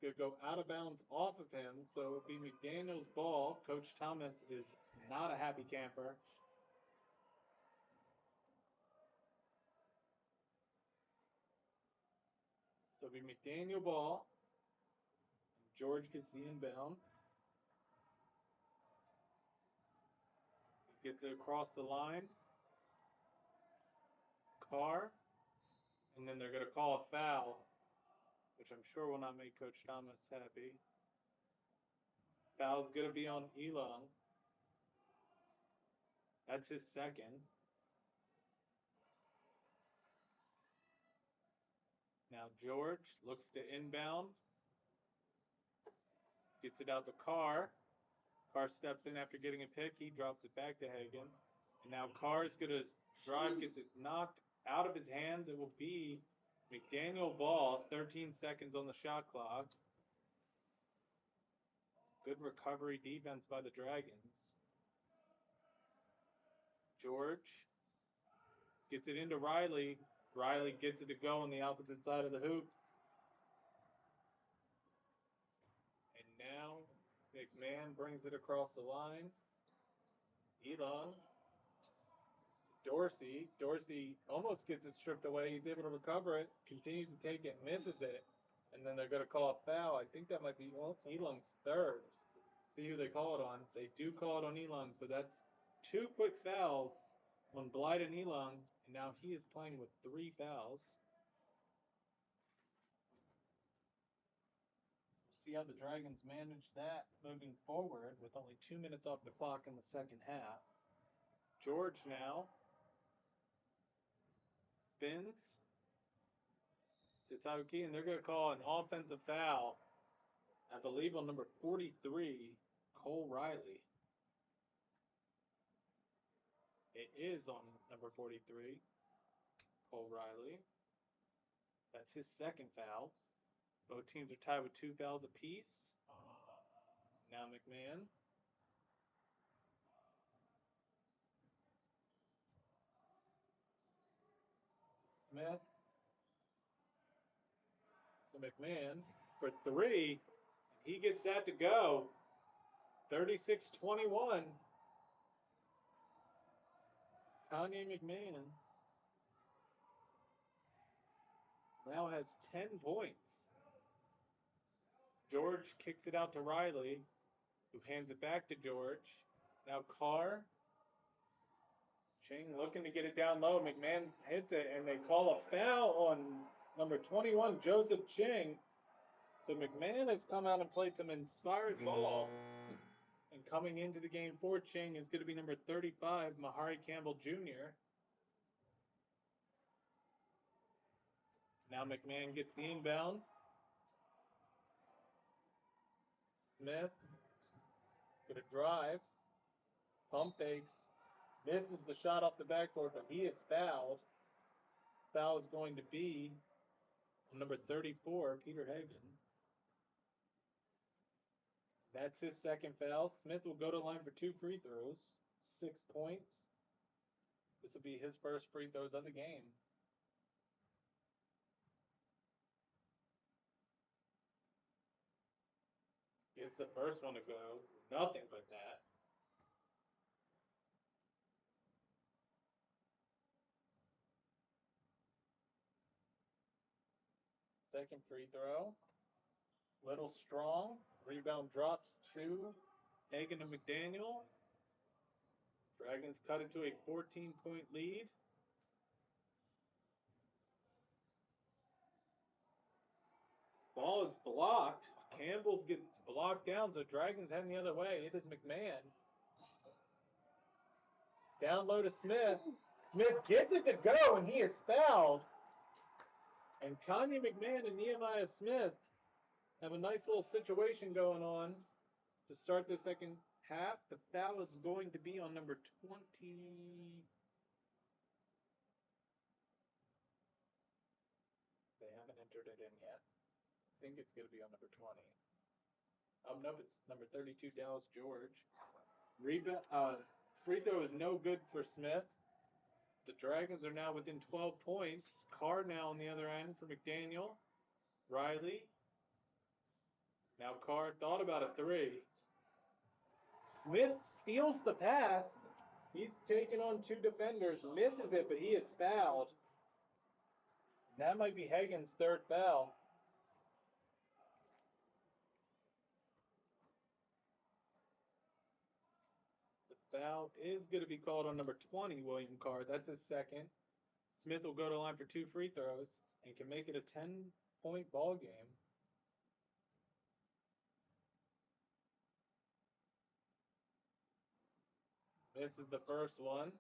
It's going to go out of bounds off of him, so it will be McDaniel's ball. Coach Thomas is not a happy camper. So it'll be McDaniel ball. George gets the inbound. He gets it across the line. Carr. And then they're going to call a foul, which I'm sure will not make Coach Thomas happy. Foul's going to be on Elon. That's his second. Now George looks to inbound. Gets it out to Carr. Carr steps in after getting a pick. He drops it back to Hagen. And now Carr's going to drive, gets it knocked out of his hands. It will be McDaniel ball, 13 seconds on the shot clock. Good recovery defense by the Dragons. George gets it into Riley. Riley gets it to go on the opposite side of the hoop. And now McMahon brings it across the line. Elon. Dorsey. Dorsey almost gets it stripped away. He's able to recover it. Continues to take it. Misses it. And then they're going to call a foul. I think that might be Elon's third. See who they call it on. They do call it on Elon. So that's 2 quick fouls on Blythe and Elon. And now he is playing with 3 fouls. See how the Dragons manage that moving forward with only 2 minutes off the clock in the second half. George now spins to Tabuki, and they're going to call an offensive foul, I believe, on number 43, Cole Riley. It is on number 43, Cole Riley. That's his second foul. Both teams are tied with 2 fouls apiece. Now McMahon. Smith. To McMahon for 3. He gets that to go. 36-21. Kanye McMahon now has 10 points. George kicks it out to Riley, who hands it back to George. Now Carr. Ching looking to get it down low. McMahon hits it, and they call a foul on number 21, Joseph Ching. So McMahon has come out and played some inspired ball. And coming into the game for Ching is going to be number 35, Mahari Campbell Jr. Now McMahon gets the inbound. Smith going to drive. Pump fakes. Misses the shot off the backboard, but he is fouled. Foul is going to be on number 34, Peter Hagan. That's his second foul. Smith will go to the line for 2 free throws. 6 points. This will be his first free throws of the game. Gets the first one to go. Nothing but that. Second free throw. Little strong. Rebound drops to Hagan and McDaniel. Dragons cut into a 14-point lead. Ball is blocked. Campbell's gets blocked down, so Dragons heading the other way. It is McMahon. Down low to Smith. Smith gets it to go, and he is fouled. And Kanye McMahon and Nehemiah Smith have a nice little situation going on to start the second half. The foul is going to be on number 20. They haven't entered it in yet. I think it's going to be on number 20. No, it's number 32, Dallas George. Free throw is no good for Smith. The Dragons are now within 12 points. Carr now on the other end for McDaniel. Riley. Now Carr thought about a 3. Smith steals the pass. He's taken on 2 defenders, misses it, but he is fouled. That might be Hagen's third foul. The foul is going to be called on number 20, William Carr. That's his second. Smith will go to the line for 2 free throws and can make it a 10-point ball game. This is the first one.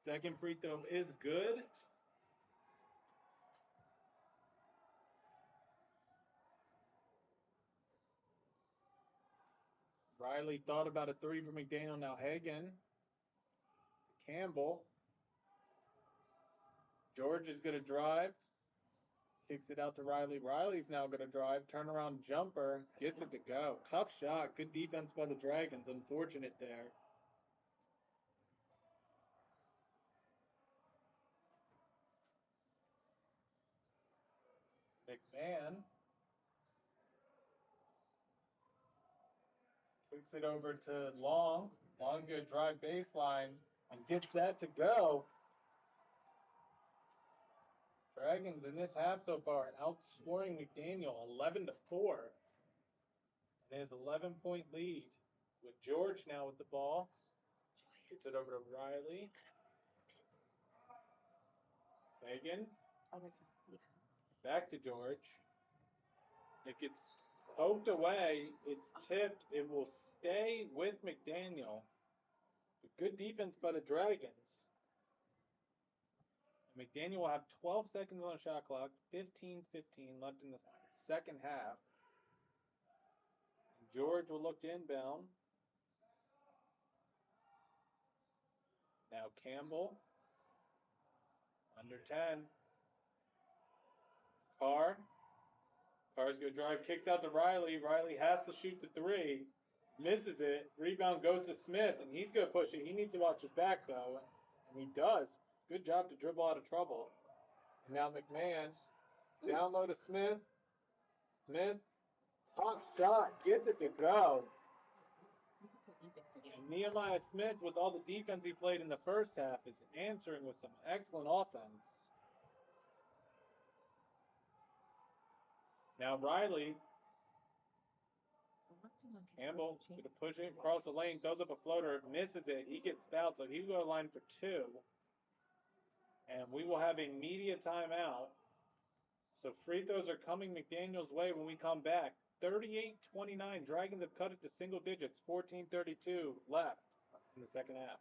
Second free throw is good. Riley thought about a 3 for McDaniel. Now Hagan. Campbell. George is going to drive. Kicks it out to Riley. Riley's now going to drive. Turnaround jumper. Gets it to go. Tough shot. Good defense by the Dragons. Unfortunate there. McMahon kicks it over to Long. Long's going to drive baseline and gets that to go. Dragons in this half so far outscoring McDaniel 11-4. And his 11-point lead with George now with the ball. Gets it over to Riley. Hagan. Back to George. It gets poked away. It's tipped. It will stay with McDaniel. Good defense by the Dragons. And McDaniel will have 12 seconds on the shot clock. 15-15 left in the second half. George will look to inbound. Now Campbell. Under 10. Carr. Carr's going to drive. Kicks out to Riley. Riley has to shoot the 3. Misses it. Rebound goes to Smith, and he's going to push it. He needs to watch his back, though. And he does. Good job to dribble out of trouble. And now McMahon. Down low to Smith. Smith. Top shot. Gets it to go. And Nehemiah Smith, with all the defense he played in the first half, is answering with some excellent offense. Now Riley Campbell gonna push it across the lane, throws up a floater, misses it. He gets fouled, so he will go to line for 2. And we will have a media timeout. So free throws are coming McDaniel's way when we come back. 38-29. Dragons have cut it to single digits. 14:32 left in the second half.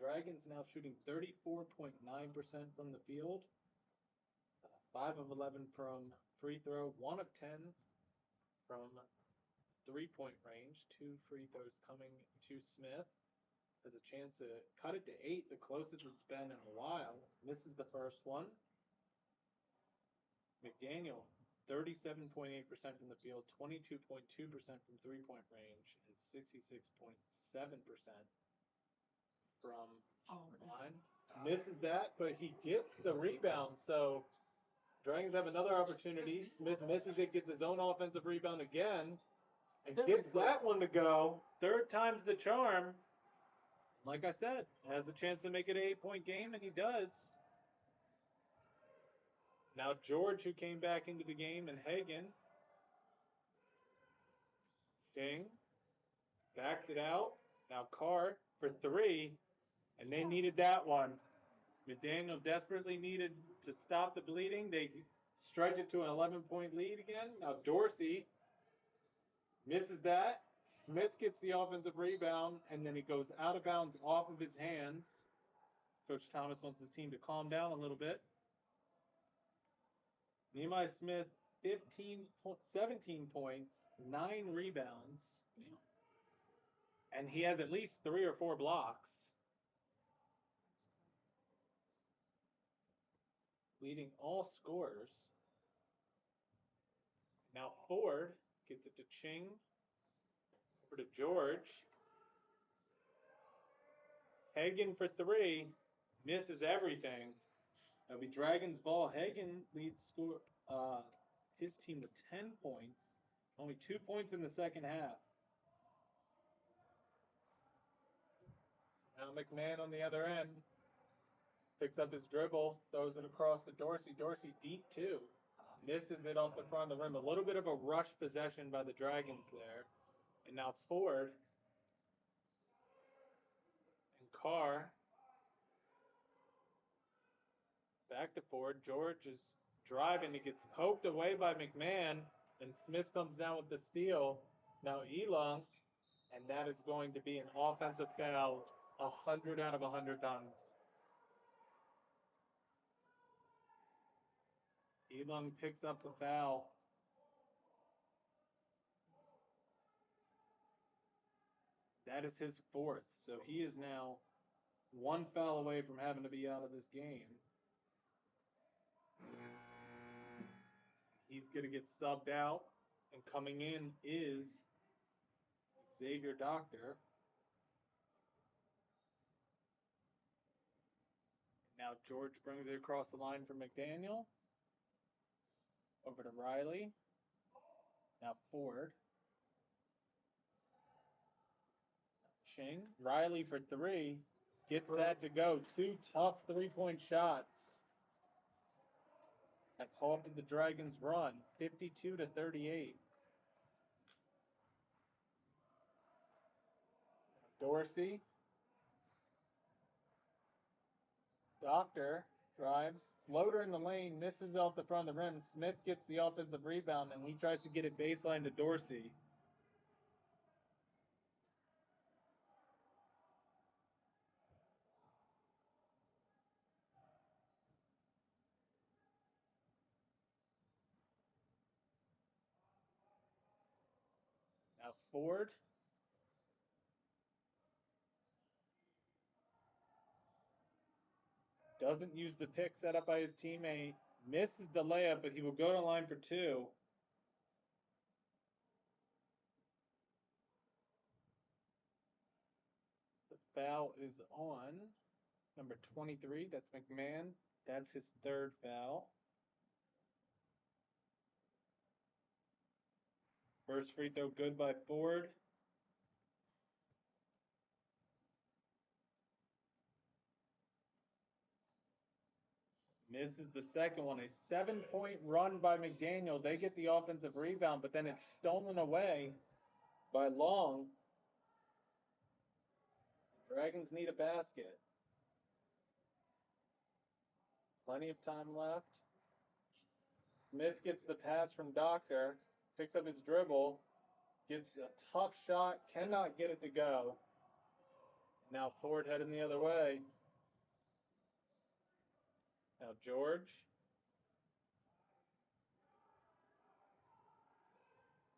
Dragons now shooting 34.9% from the field. 5 of 11 from free throw, 1 of 10 from 3-point range. 2 free throws coming to Smith. Has a chance to cut it to 8, the closest it's been in a while. Misses the first one. McDaniel, 37.8% from the field, 22.2% from 3-point range, and 66.7% from line. Misses that, but he gets the rebound. So Dragons have another opportunity. Smith misses it, gets his own offensive rebound again, and gets that one to go. Third time's the charm. Like I said, has a chance to make it an 8-point game, and he does. Now George, who came back into the game, and Hagen. Ding. Backs it out. Now Carr for 3, and they needed that one. McDaniel desperately needed to stop the bleeding. They stretch it to an 11-point lead again. Now Dorsey misses that. Smith gets the offensive rebound, and then it goes out of bounds off of his hands. Coach Thomas wants his team to calm down a little bit. Nehemiah Smith, 17 points, 9 rebounds. And he has at least 3 or 4 blocks. Leading all scorers. Now Ford gets it to Ching. Over to George. Hagen for 3. Misses everything. That'll be Dragons ball. Hagen leads his team with 10 points. Only 2 points in the second half. Now McMahon on the other end. Picks up his dribble. Throws it across to Dorsey. Dorsey deep too. Misses it off the front of the rim. A little bit of a rush possession by the Dragons there. And now Ford and Carr. Back to Ford. George is driving. It gets poked away by McMahon. And Smith comes down with the steal. Now Elong. And that is going to be an offensive foul 100 out of 100 times. Elong picks up the foul. That is his 4th. So he is now 1 foul away from having to be out of this game. He's going to get subbed out. And coming in is Xavier Doctor. Now George brings it across the line for McDaniel. Over to Riley. Now Ford. Ching. Riley for 3. Gets that to go. 2 tough 3-point shots. Have halted the Dragons' run. 52-38. Dorsey. Doctor drives. Floater in the lane. Misses off the front of the rim. Smith gets the offensive rebound, and he tries to get it baseline to Dorsey. Now Ford. Doesn't use the pick set up by his teammate. Misses the layup, but he will go to line for 2. The foul is on number 23. That's McMahon. That's his 3rd foul. First free throw good by Ford. Misses the second one. A 7-point run by McDaniel. They get the offensive rebound, but then it's stolen away by Long. Dragons need a basket. Plenty of time left. Smith gets the pass from Doctor. Picks up his dribble. Gets a tough shot. Cannot get it to go. Now Ford heading the other way. Now George.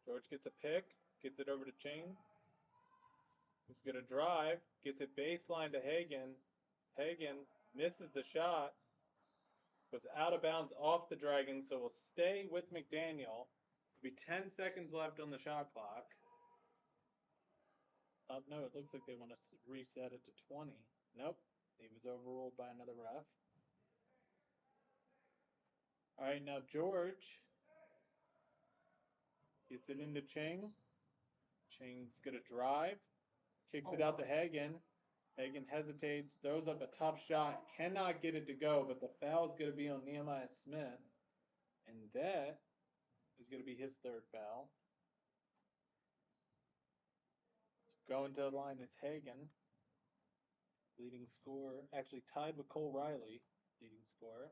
George gets a pick, gets it over to Ching. Who's going to drive, gets it baseline to Hagen. Hagen misses the shot, goes out of bounds off the Dragon, so will stay with McDaniel. There'll be 10 seconds left on the shot clock. No, it looks like they want to reset it to 20. Nope, he was overruled by another ref. All right, now George gets it into Ching. Ching's going to drive, kicks it out to Hagen. Hagen hesitates, throws up a tough shot, cannot get it to go, but the foul is going to be on Nehemiah Smith. And that is going to be his third foul. So going to the line is Hagen, leading scorer, actually tied with Cole Riley, leading scorer.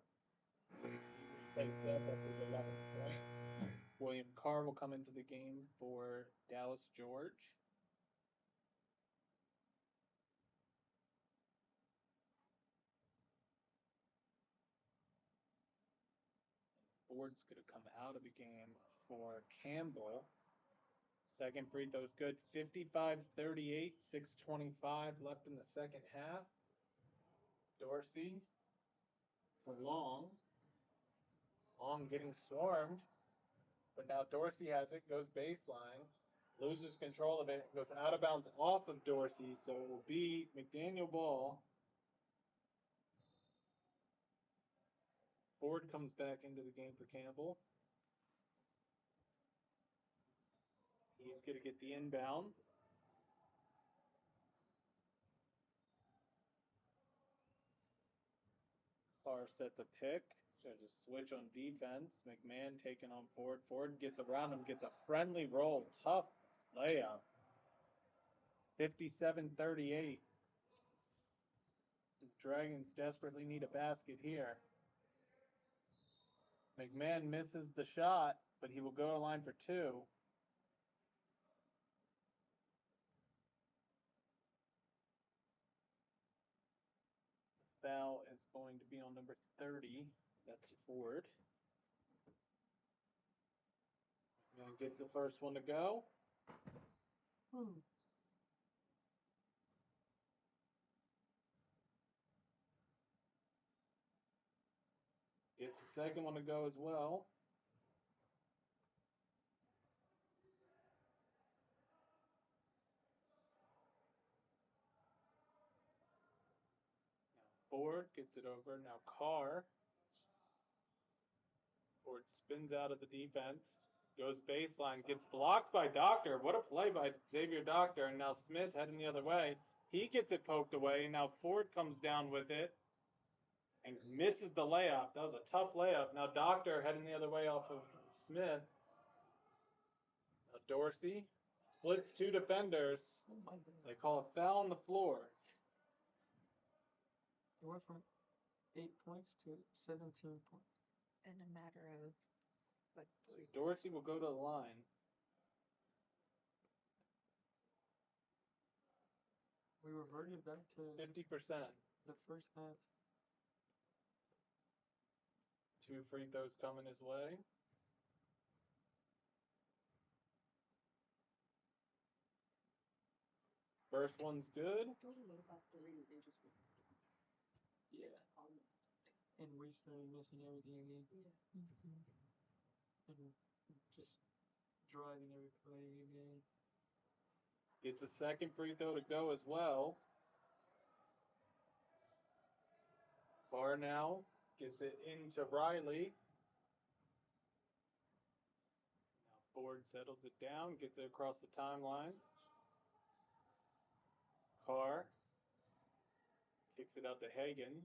Takes up with 11 points. William Carr will come into the game for Dallas George. Ford's going to come out of the game for Campbell. Second free throw's good. 55-38, 6:25 left in the second half. Dorsey for Long. Long getting swarmed. But now Dorsey has it, goes baseline, loses control of it, goes out of bounds off of Dorsey, so it will be McDaniel ball. Ford comes back into the game for Campbell. He's going to get the inbound. Carr sets a pick. There's a switch on defense. McMahon taking on Ford. Ford gets around him, gets a friendly roll. Tough layup. 57-38. The Dragons desperately need a basket here. McMahon misses the shot, but he will go to line for two. The foul is going to be on number 30. That's Ford. McMahon gets the first one to go. Gets the second one to go as well. Now Ford gets it over. Now Carr. Ford spins out of the defense. Goes baseline. Gets blocked by Doctor. What a play by Xavier Doctor. And now Smith heading the other way. He gets it poked away. Now Ford comes down with it and misses the layup. That was a tough layup. Now Doctor heading the other way off of Smith. Now Dorsey splits two defenders. They call a foul on the floor. It went from 8 points to 17 points. In a matter of like So Dorsey will go to the line. We reverted back to 50%. the first half. Two free throws coming his way. First one's good. Yeah. And we started missing everything again. And just driving every play again. Gets a second free throw to go as well. Barr now gets it into Riley. Now Ford settles it down, gets it across the timeline. Carr kicks it out to Hagen.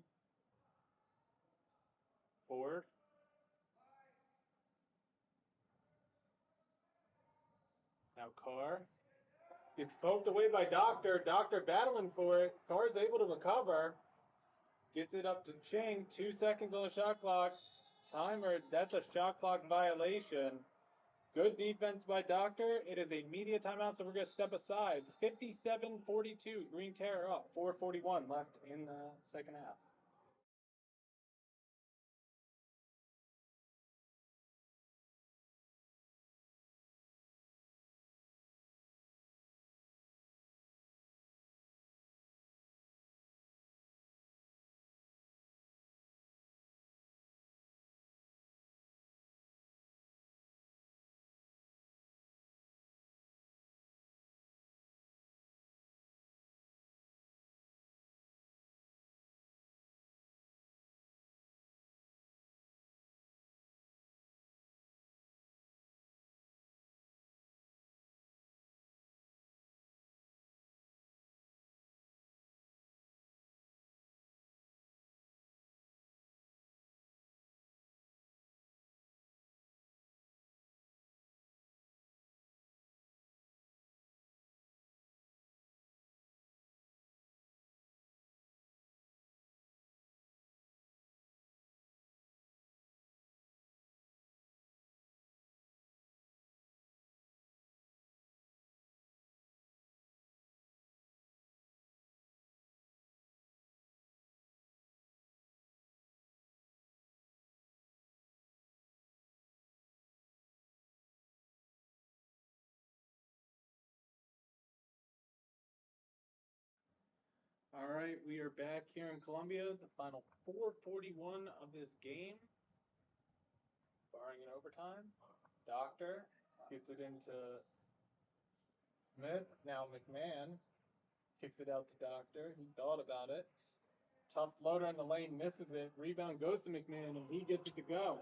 Ford. Now Carr gets poked away by Doctor. Doctor battling for it. Carr's able to recover. Gets it up to Ching. 2 seconds on the shot clock. Timer, that's a shot clock violation. Good defense by Doctor. It is a media timeout, so we're going to step aside. 57-42. Green Terror up. 4:41 left in the second half. All right, we are back here in Columbia. The final 4:41 of this game, barring an overtime. Doctor gets it into Smith. Now McMahon kicks it out to Doctor. He thought about it. Tough floater in the lane, misses it. Rebound goes to McMahon, and he gets it to go.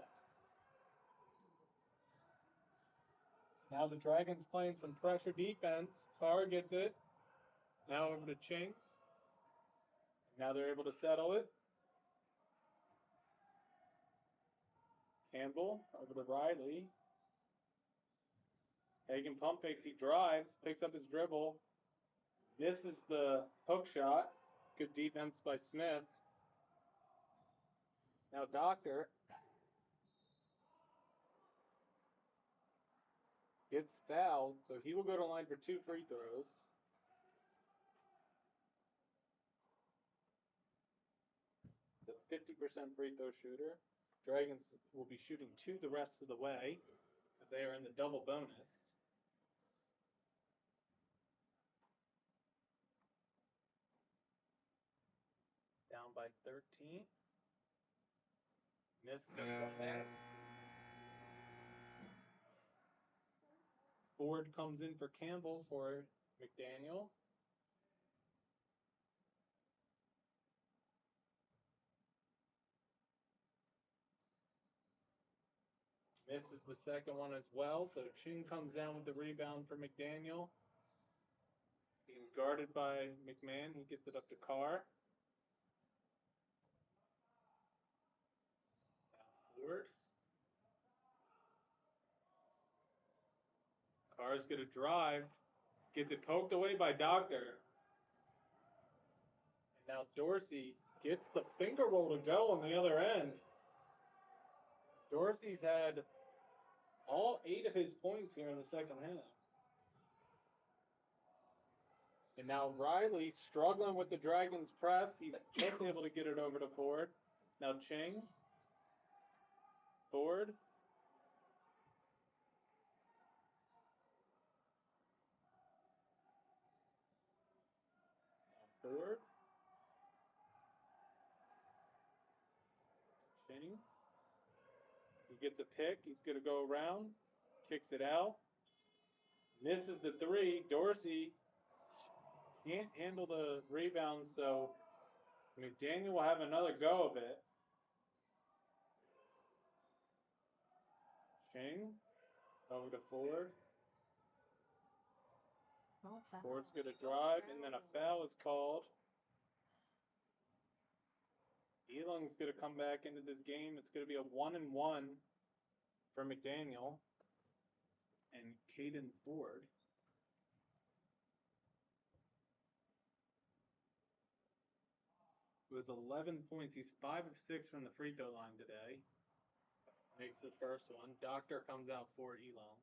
Now the Dragons playing some pressure defense. Carr gets it. Now over to Ching. Now they're able to settle it. Campbell over to Riley. Hagen pump fakes. He drives, picks up his dribble. Misses the hook shot. Good defense by Smith. Now Doctor gets fouled, so he will go to line for 2 free throws. He's a 50% free throw shooter. Dragons will be shooting 2 the rest of the way as they are in the double bonus. Down by 13. Misses that. Ford comes in for Campbell for McDaniel. Misses the second one as well, so Ching comes down with the rebound for McDaniel. Being guarded by McMahon, he gets it up to Carr. Now Ford. Carr's going to drive. Gets it poked away by Doctor. And now Dorsey gets the finger roll to go on the other end. Dorsey's had all 8 of his points here in the second half. And now Riley struggling with the Dragons press. He's just able to get it over to Ford. Now Ching. Ford. Ford. Ching. He gets a pick. He's going to go around. Kicks it out. Misses the 3. Dorsey can't handle the rebound, so McDaniel will have another go of it. Ching. Over to Ford. Oh, foul. Ford's going to drive, and then a foul is called. Elung's going to come back into this game. It's going to be a 1-and-1 for McDaniel and Caden Ford. It was 11 points. He's 5 of 6 from the free throw line today. Makes the first one. Doctor comes out for Elung.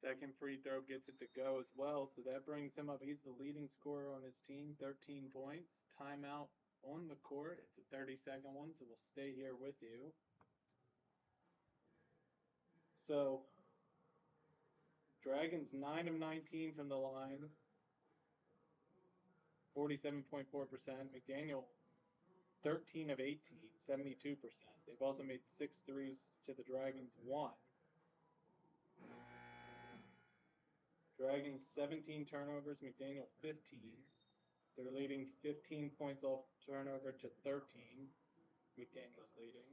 Second free throw gets it to go as well, so that brings him up. He's the leading scorer on his team, 13 points. Timeout on the court. It's a 30-second one, so we'll stay here with you. So, Dragons 9 of 19 from the line, 47.4%. McDaniel 13 of 18, 72%. They've also made 6 threes to the Dragons 1. Dragons 17 turnovers, McDaniel 15. They're leading 15 points off turnover to 13. McDaniel's leading.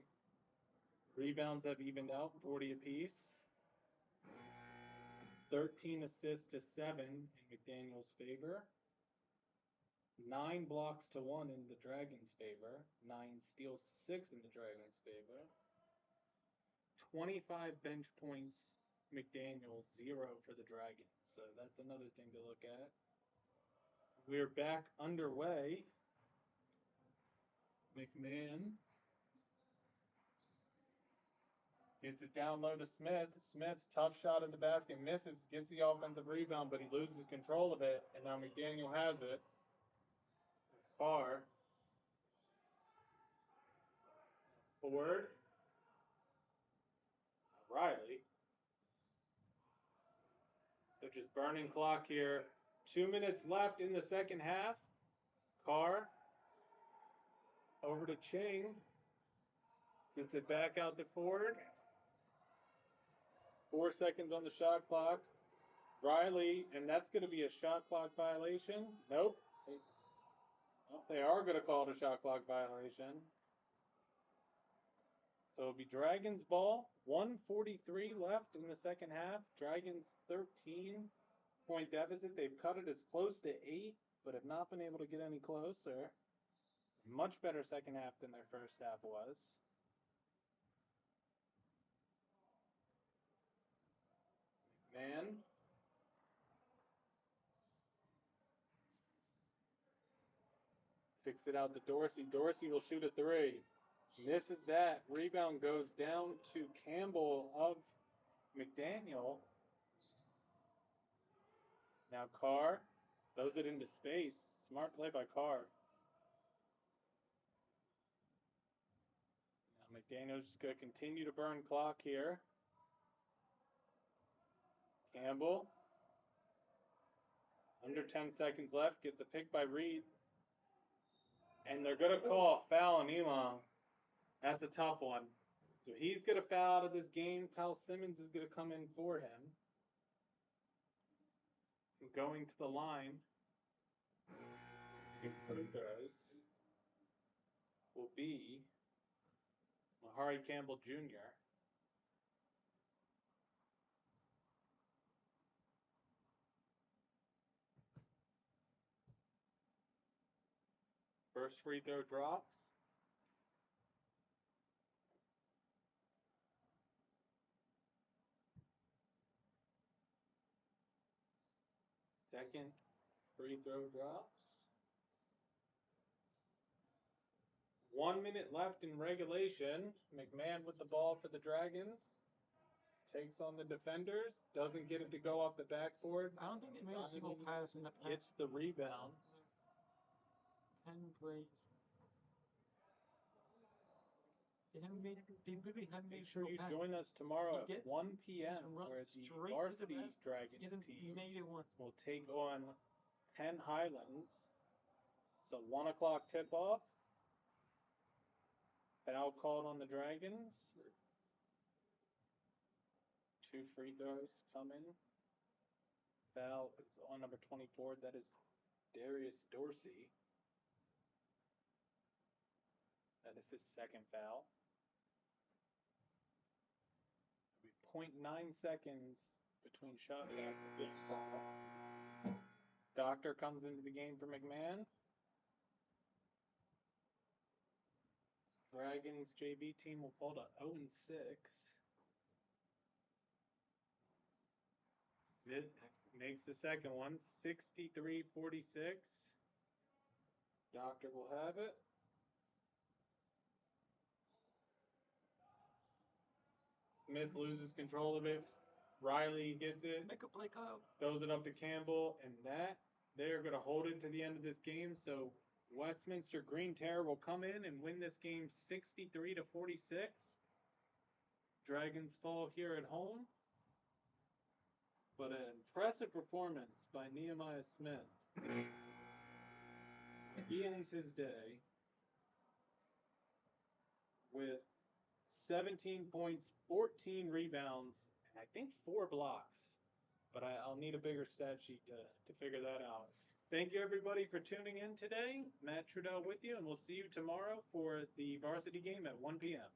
Rebounds have evened out, 40 apiece. 13 assists to 7 in McDaniel's favor. 9 blocks to 1 in the Dragons' favor. 9 steals to 6 in the Dragons' favor. 25 bench points, McDaniel, 0 for the Dragons. So that's another thing to look at. We're back underway. McMahon gets it down low to Smith. Smith, tough shot at the basket, misses, gets the offensive rebound, but he loses control of it, and now McDaniel has it. Far. Forward. Riley. They're just burning clock here. 2 minutes left in the second half. Carr. Over to Ching. Gets it back out to Ford. 4 seconds on the shot clock. Riley, and that's going to be a shot clock violation. Nope. They are going to call it a shot clock violation. So it'll be Dragons ball. 1:43 left in the second half. Dragons 13-point deficit. They've cut it as close to 8, but have not been able to get any closer. Much better second half than their first half was. Man. Fix it out to Dorsey. Dorsey will shoot a 3. Misses that. Rebound goes down to Campbell of McDaniel. Now Carr throws it into space. Smart play by Carr. Now McDaniel's just going to continue to burn clock here. Campbell. Under 10 seconds left. Gets a pick by Reed. And they're going to call a foul on Elon. That's a tough one. So he's going to foul out of this game. Kyle Simmons is going to come in for him. Going to the line. 2 free throws will be Mahari Campbell Jr. First free throw drops. Second free throw drops. 1 minute left in regulation. McMahon with the ball for the Dragons. Takes on the defenders. Doesn't get it to go off the backboard. I don't think they made a single pass in the past. Gets the rebound. 10 plays. They really haven't made Make sure you a pass. join us tomorrow He at gets- 1 p.m. just runs where the straight to the varsity basket. He Dragons hasn't team made it once. will take on Penn Highlands. It's a 1 o'clock tip-off. Foul called on the Dragons. 2 free throws coming. Foul is on number 24. That is Darius Dorsey. That is his second foul. It'll be 0.9 seconds between shot and Doctor comes into the game for McMahon. Dragons JV team will fall to 0-6. It makes the second one, 63-46. Doctor will have it. Smith loses control of it. Riley gets it, Make a play, Kyle. throws it up to Campbell, and they're going to hold it to the end of this game. So Westminster Green Terror will come in and win this game 63-46. Dragons fall here at home. But an impressive performance by Nehemiah Smith. He ends his day with 17 points, 14 rebounds, and I think 4 blocks. But I'll need a bigger stat sheet to figure that out. Thank you, everybody, for tuning in today. Matt Trudell with you, and we'll see you tomorrow for the varsity game at 1 p.m.